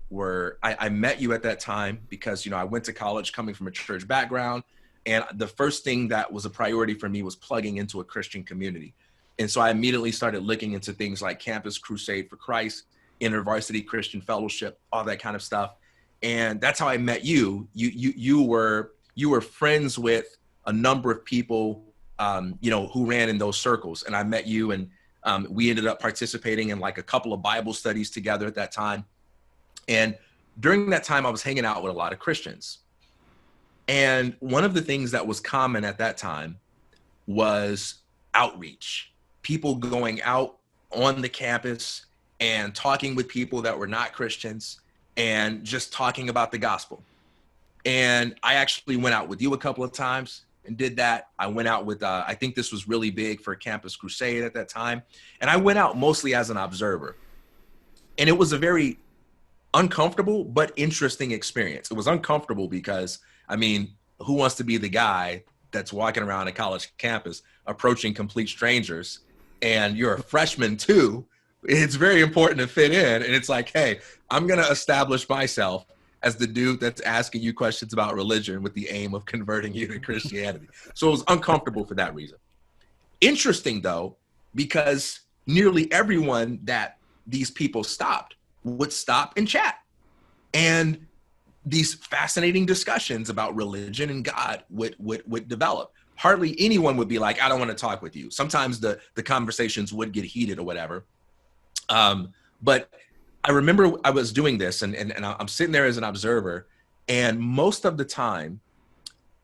met you at that time because, you know, I went to college coming from a church background. And the first thing that was a priority for me was plugging into a Christian community. And so I immediately started looking into things like Campus Crusade for Christ, InterVarsity Christian Fellowship, all that kind of stuff. And that's how I met you. You were friends with a number of people, you know, who ran in those circles. And I met you, and we ended up participating in like a couple of Bible studies together at that time. And during that time, I was hanging out with a lot of Christians. And one of the things that was common at that time was outreach. People going out on the campus and talking with people that were not Christians and just talking about the gospel. And I actually went out with you a couple of times and did that. I went out with, I think this was really big for Campus Crusade at that time. And I went out mostly as an observer. And it was a very uncomfortable but interesting experience. It was uncomfortable because, I mean, who wants to be the guy that's walking around a college campus approaching complete strangers, and you're a freshman too? It's very important to fit in. And it's like, hey, I'm going to establish myself as the dude that's asking you questions about religion with the aim of converting you to Christianity. So it was uncomfortable for that reason. Interesting though, because nearly everyone that these people stopped would stop and chat. And these fascinating discussions about religion and God would develop. Hardly anyone would be like, I don't want to talk with you. Sometimes the conversations would get heated or whatever. But I remember I was doing this and I'm sitting there as an observer, and most of the time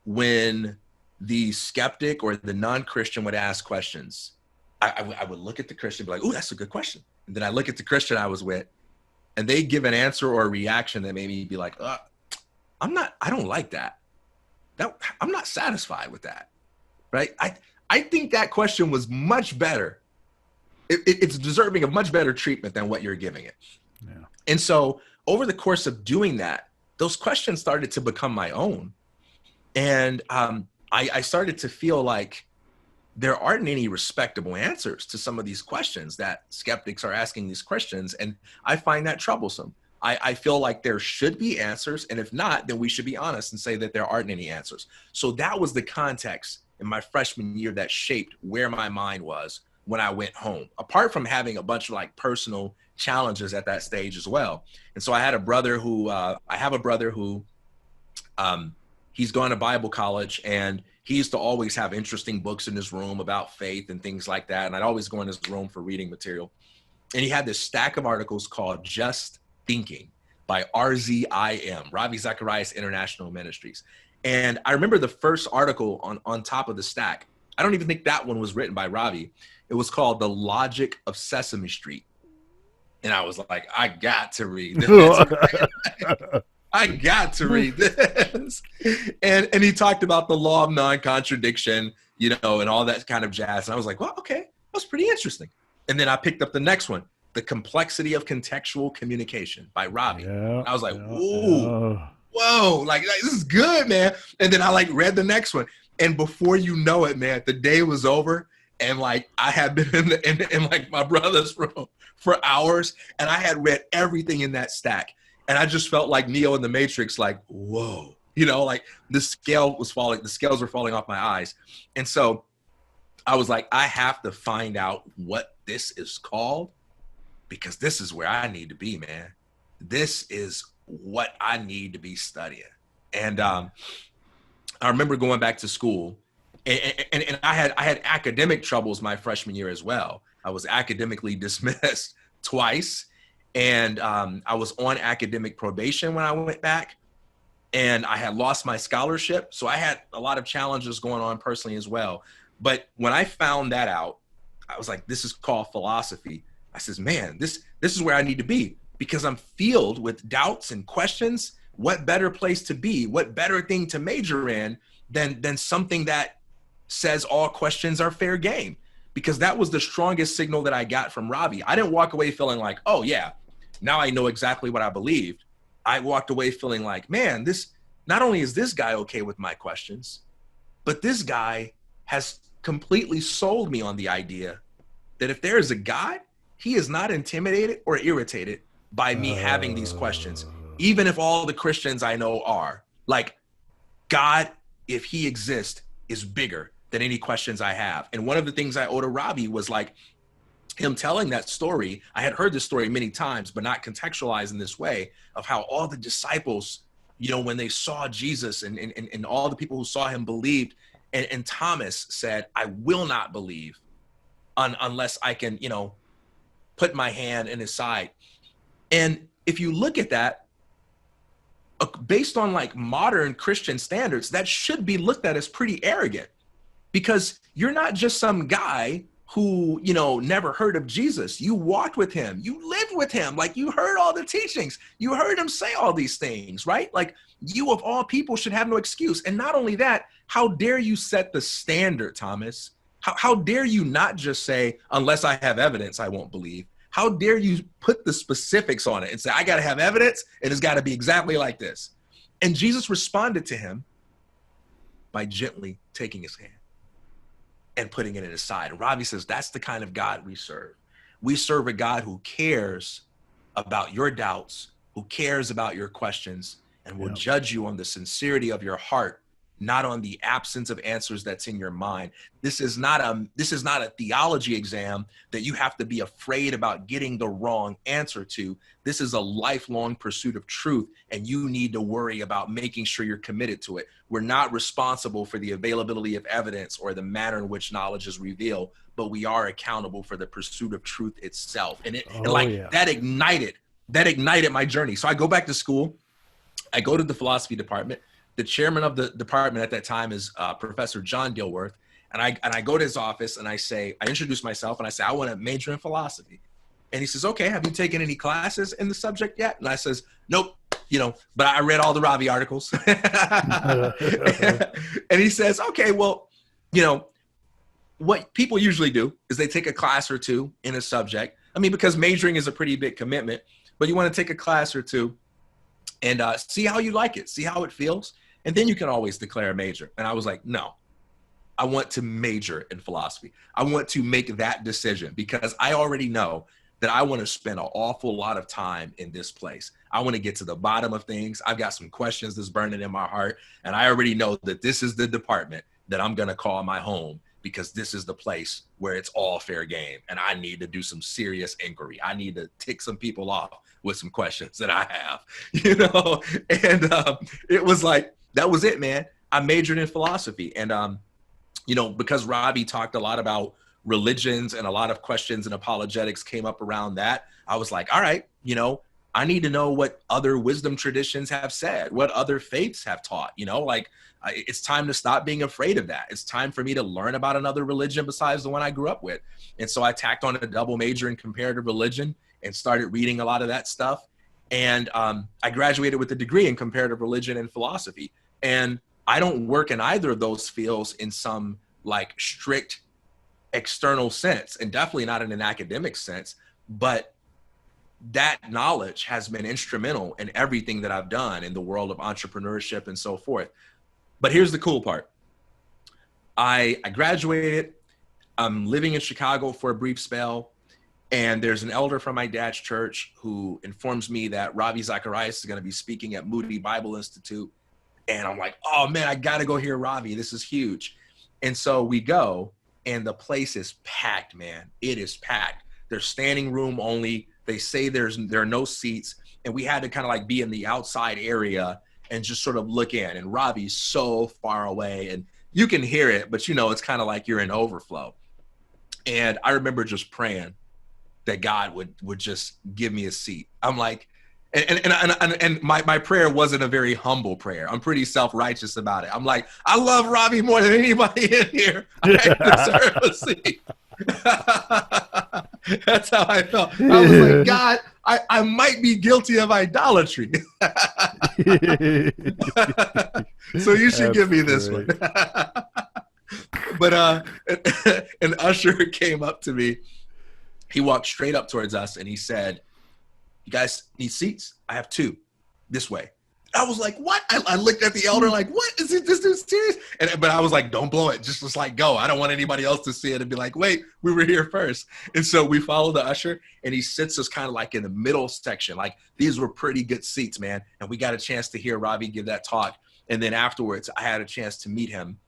when the skeptic or the non-Christian would ask questions, I would look at the Christian and be like, oh, that's a good question. And then I look at the Christian I was with, and they give an answer or a reaction that made me be like, I don't like that. I'm not satisfied with that, right? I think that question was much better. It's deserving of much better treatment than what you're giving it. Yeah. And so over the course of doing that, those questions started to become my own. And I started to feel like there aren't any respectable answers to some of these questions that skeptics are asking these Christians. And I find that troublesome. I feel like there should be answers. And if not, then we should be honest and say that there aren't any answers. So that was the context in my freshman year that shaped where my mind was when I went home, apart from having a bunch of like personal challenges at that stage as well. And so I have a brother who he's gone to Bible college, and he used to always have interesting books in his room about faith and things like that. And I'd always go in his room for reading material. And he had this stack of articles called Just Thinking by RZIM, Ravi Zacharias International Ministries. And I remember the first article on top of the stack. I don't even think that one was written by Ravi. It was called The Logic of Sesame Street. And I was like, I got to read this. I got to read this. And he talked about the law of non-contradiction, you know, and all that kind of jazz. And I was like, well, okay, that's pretty interesting. And then I picked up the next one. The Complexity of Contextual Communication by Ravi.
Yeah,
I was like, ooh, whoa, like this is good, man. And then I like read the next one. And before you know it, man, the day was over. And like I had been in like my brother's room for hours, and I had read everything in that stack. And I just felt like Neo in the Matrix, like, whoa, you know, like the scales were falling off my eyes. And so I was like, I have to find out what this is called, because this is where I need to be, man. This is what I need to be studying. And I remember going back to school, and I had academic troubles my freshman year as well. I was academically dismissed twice, and I was on academic probation when I went back, and I had lost my scholarship. So I had a lot of challenges going on personally as well. But when I found that out, I was like, this is called philosophy. I says, man, this is where I need to be, because I'm filled with doubts and questions. What better place to be? What better thing to major in than something that says all questions are fair game? Because that was the strongest signal that I got from Ravi. I didn't walk away feeling like, oh yeah, now I know exactly what I believed. I walked away feeling like, man, this, not only is this guy okay with my questions, but this guy has completely sold me on the idea that if there is a God, he is not intimidated or irritated by me having these questions, even if all the Christians I know are. Like, God, if he exists, is bigger than any questions I have. And one of the things I owe to Ravi was like him telling that story. I had heard this story many times, but not contextualized in this way, of how all the disciples, you know, when they saw Jesus and all the people who saw him believed, and Thomas said, I will not believe unless I can, you know, put my hand in his side. And if you look at that, based on like modern Christian standards, that should be looked at as pretty arrogant, because you're not just some guy who, you know, never heard of Jesus. You walked with him, you lived with him, like you heard all the teachings, you heard him say all these things, right? Like, you of all people should have no excuse. And not only that, how dare you set the standard, Thomas? How dare you not just say, unless I have evidence, I won't believe? How dare you put the specifics on it and say, I got to have evidence, and it's got to be exactly like this? And Jesus responded to him by gently taking his hand and putting it in his side. And Ravi says, that's the kind of God we serve. We serve a God who cares about your doubts, who cares about your questions, and will judge you on the sincerity of your heart, not on the absence of answers that's in your mind. This is not a theology exam that you have to be afraid about getting the wrong answer to. This is a lifelong pursuit of truth, and you need to worry about making sure you're committed to it. We're not responsible for the availability of evidence or the manner in which knowledge is revealed, but we are accountable for the pursuit of truth itself. And that ignited my journey. So I go back to school. I go to the philosophy department. The chairman of the department at that time is Professor John Dilworth. And I go to his office and I introduce myself and I say, I want to major in philosophy. And he says, okay, have you taken any classes in the subject yet? And I says, nope, you know, but I read all the Ravi articles. And he says, okay, well, you know, what people usually do is they take a class or two in a subject. I mean, because majoring is a pretty big commitment, but you want to take a class or two and see how you like it, see how it feels. And then you can always declare a major. And I was like, no, I want to major in philosophy. I want to make that decision because I already know that I want to spend an awful lot of time in this place. I want to get to the bottom of things. I've got some questions that's burning in my heart. And I already know that this is the department that I'm going to call my home, because this is the place where it's all fair game. And I need to do some serious inquiry. I need to tick some people off with some questions that I have, you know? And it was like, that was it, man. I majored in philosophy. And, you know, because Ravi talked a lot about religions and a lot of questions and apologetics came up around that, I was like, all right, you know, I need to know what other wisdom traditions have said, what other faiths have taught, you know, like it's time to stop being afraid of that. It's time for me to learn about another religion besides the one I grew up with. And so I tacked on a double major in comparative religion and started reading a lot of that stuff. And I graduated with a degree in comparative religion and philosophy. And I don't work in either of those fields in some like strict external sense, and definitely not in an academic sense. But that knowledge has been instrumental in everything that I've done in the world of entrepreneurship and so forth. But here's the cool part. I graduated. I'm living in Chicago for a brief spell. And there's an elder from my dad's church who informs me that Ravi Zacharias is going to be speaking at Moody Bible Institute. And I'm like, oh man, I got to go hear Ravi. This is huge. And so we go, and the place is packed, man. It is packed. There's standing room only. They say there are no seats. And we had to kind of like be in the outside area and just sort of look in. And Ravi's so far away, and you can hear it, but you know, it's kind of like you're in overflow. And I remember just praying that God would just give me a seat. I'm like, and my prayer wasn't a very humble prayer. I'm pretty self-righteous about it. I'm like, I love Ravi more than anybody in here. I deserve a seat. That's how I felt. I was like, God, I might be guilty of idolatry. So you should give me this one. But an usher came up to me. He walked straight up towards us and he said, you guys need seats? I have 2 this way. I was like, what? I looked at the elder like, what? Is this dude serious? But I was like, don't blow it. Just like go. I don't want anybody else to see it and be like, wait, we were here first. And so we follow the usher and he sits us kind of like in the middle section. Like these were pretty good seats, man. And we got a chance to hear Ravi give that talk. And then afterwards, I had a chance to meet him.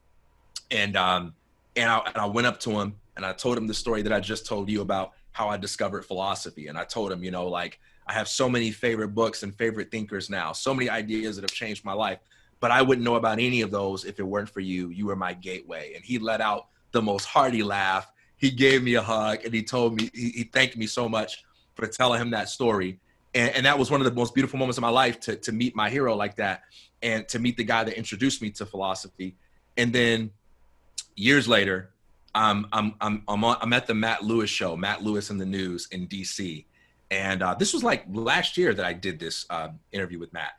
And I went up to him and I told him the story that I just told you about how I discovered philosophy. And I told him, you know, like I have so many favorite books and favorite thinkers now, so many ideas that have changed my life, but I wouldn't know about any of those if it weren't for you. You were my gateway. And he let out the most hearty laugh. He gave me a hug and he told me, he thanked me so much for telling him that story. And that was one of the most beautiful moments of my life to meet my hero like that and to meet the guy that introduced me to philosophy. And then years later, I'm at the Matt Lewis show, Matt Lewis in the News in DC. And this was like last year that I did this interview with Matt.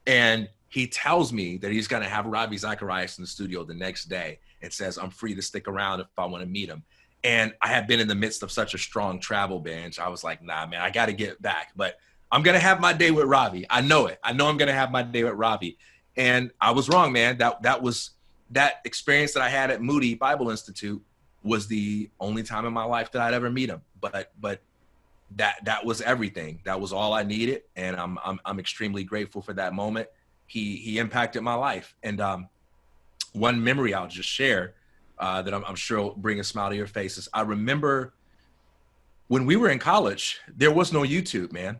And he tells me that he's going to have Ravi Zacharias in the studio the next day and says, I'm free to stick around if I want to meet him. And I had been in the midst of such a strong travel binge. I was like, nah, man, I got to get back. But I'm going to have my day with Ravi. I know it. I know I'm going to have my day with Ravi. And I was wrong, man. That experience that I had at Moody Bible Institute was the only time in my life that I'd ever meet him. But that was everything. That was all I needed. And I'm extremely grateful for that moment. He impacted my life. And one memory I'll just share that I'm sure will bring a smile to your faces. I remember when we were in college, there was no YouTube, man.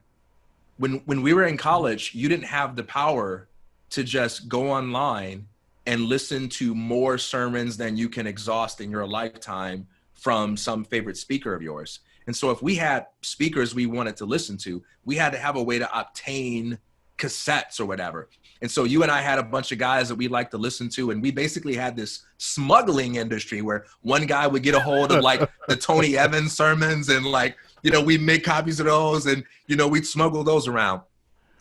When we were in college, you didn't have the power to just go online and listen to more sermons than you can exhaust in your lifetime from some favorite speaker of yours. And so if we had speakers we wanted to listen to, we had to have a way to obtain cassettes or whatever. And so you and I had a bunch of guys that we like to listen to, and we basically had this smuggling industry where one guy would get a hold of like the Tony Evans sermons and like, you know, we'd make copies of those and, you know, we'd smuggle those around.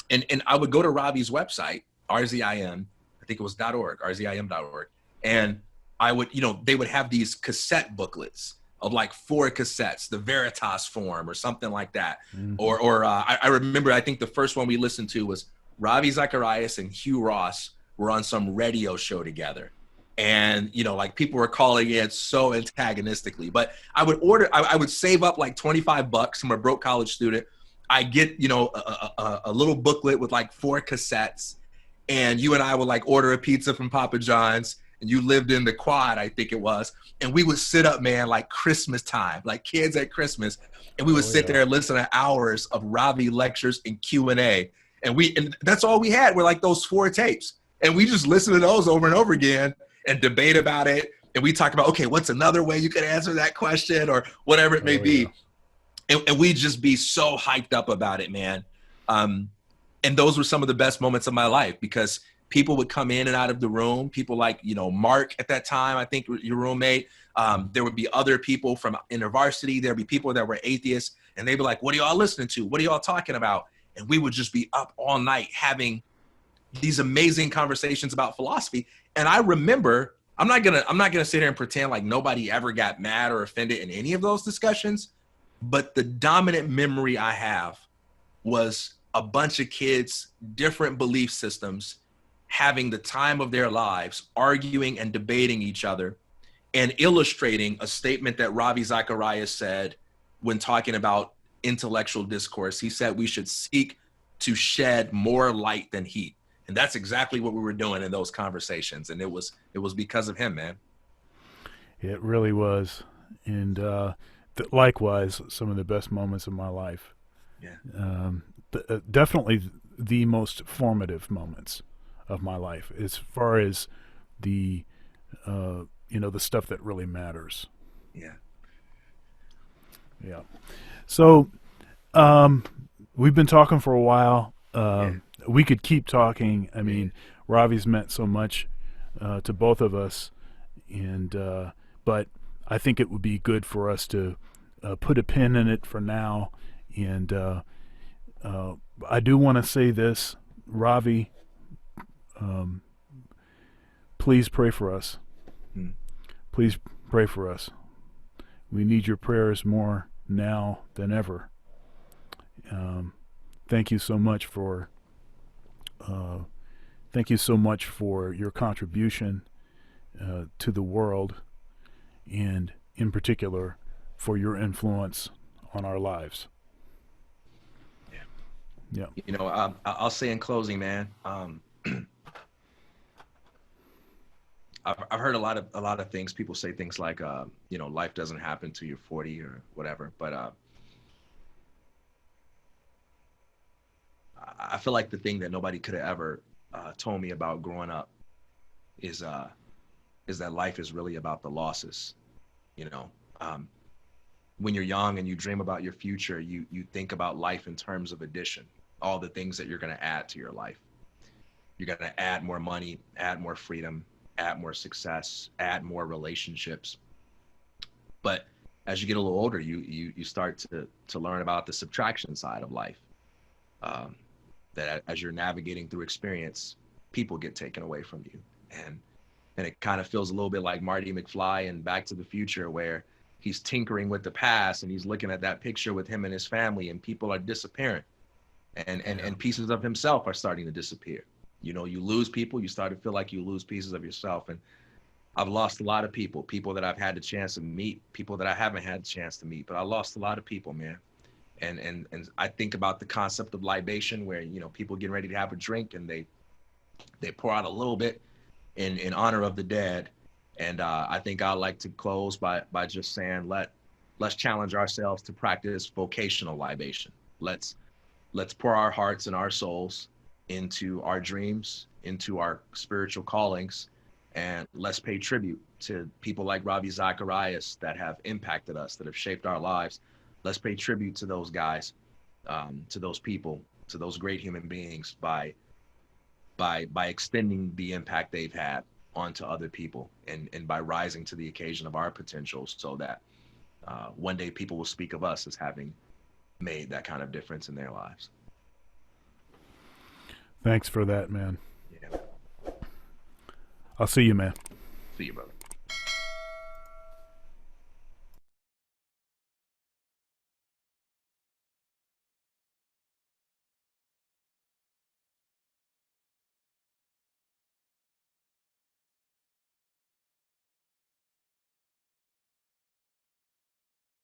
And I would go to Ravi's website, RZIM, I think it was .org, rzim.org. And I would, you know, they would have these cassette booklets of like 4 cassettes, the Veritas form or something like that. Mm-hmm. I remember, I think the first one we listened to was Ravi Zacharias and Hugh Ross were on some radio show together. And, you know, like people were calling in so antagonistically, but I would save up like $25 from a broke college student. I get, you know, a little booklet with like 4 cassettes. And you and I would like order a pizza from Papa John's, and you lived in the Quad, I think it was. And we would sit up, man, like Christmas time, like kids at Christmas. And we would sit there and listen to hours of Ravi lectures and Q&A. And that's all we had were like those 4 tapes. And we just listened to those over and over again and debate about it. And we talked about, okay, what's another way you could answer that question or whatever it may be. And we'd just be so hyped up about it, man. And those were some of the best moments of my life because people would come in and out of the room. People like, you know, Mark at that time, I think your roommate. There would be other people from InterVarsity. There'd be people that were atheists. And they'd be like, what are y'all listening to? What are y'all talking about? And we would just be up all night having these amazing conversations about philosophy. And I remember, I'm not gonna sit here and pretend like nobody ever got mad or offended in any of those discussions. But the dominant memory I have was a bunch of kids, different belief systems, having the time of their lives, arguing and debating each other, and illustrating a statement that Ravi Zacharias said when talking about intellectual discourse. He said we should seek to shed more light than heat. And that's exactly what we were doing in those conversations. And it was because of him, man.
It really was. And likewise, some of the best moments of my life.
Yeah.
Definitely the most formative moments of my life, as far as the the stuff that really matters.
Yeah.
Yeah. So we've been talking for a while. We could keep talking. I mean, Ravi's meant so much to both of us, and but I think it would be good for us to put a pin in it for now. And I do want to say this, Ravi. Please pray for us. Please pray for us. We need your prayers more now than ever. Thank you so much for your contribution to the world, and in particular for your influence on our lives. Yeah.
You know, I'll say in closing, man. I've heard a lot of things. People say things like, life doesn't happen till you're 40 or whatever. But I feel like the thing that nobody could have ever told me about growing up is that life is really about the losses. When you're young and you dream about your future, you think about life in terms of addition, all the things that you're going to add to your life. You're going to add more money, add more freedom, add more success, add more relationships. But as you get a little older, you start to learn about the subtraction side of life. That as you're navigating through experience, people get taken away from you. And it kind of feels a little bit like Marty McFly in Back to the Future, where he's tinkering with the past and he's looking at that picture with him and his family, and people are disappearing, and pieces of himself are starting to disappear. You lose people, you start to feel like you lose pieces of yourself. And I've lost a lot of people that I've had the chance to meet, people that I haven't had the chance to meet, but I lost a lot of people, man. And I think about the concept of libation, where, people getting ready to have a drink and they pour out a little bit in honor of the dead. And I think I'd like to close by just saying, let's challenge ourselves to practice vocational libation. Let's pour our hearts and our souls into our dreams, into our spiritual callings, and let's pay tribute to people like Ravi Zacharias that have impacted us, that have shaped our lives. Let's pay tribute to those guys, to those people, to those great human beings by extending the impact they've had onto other people, and by rising to the occasion of our potential, so that one day people will speak of us as having made that kind of difference in their lives.
Thanks for that, man.
Yeah.
I'll see you, man.
See you, brother.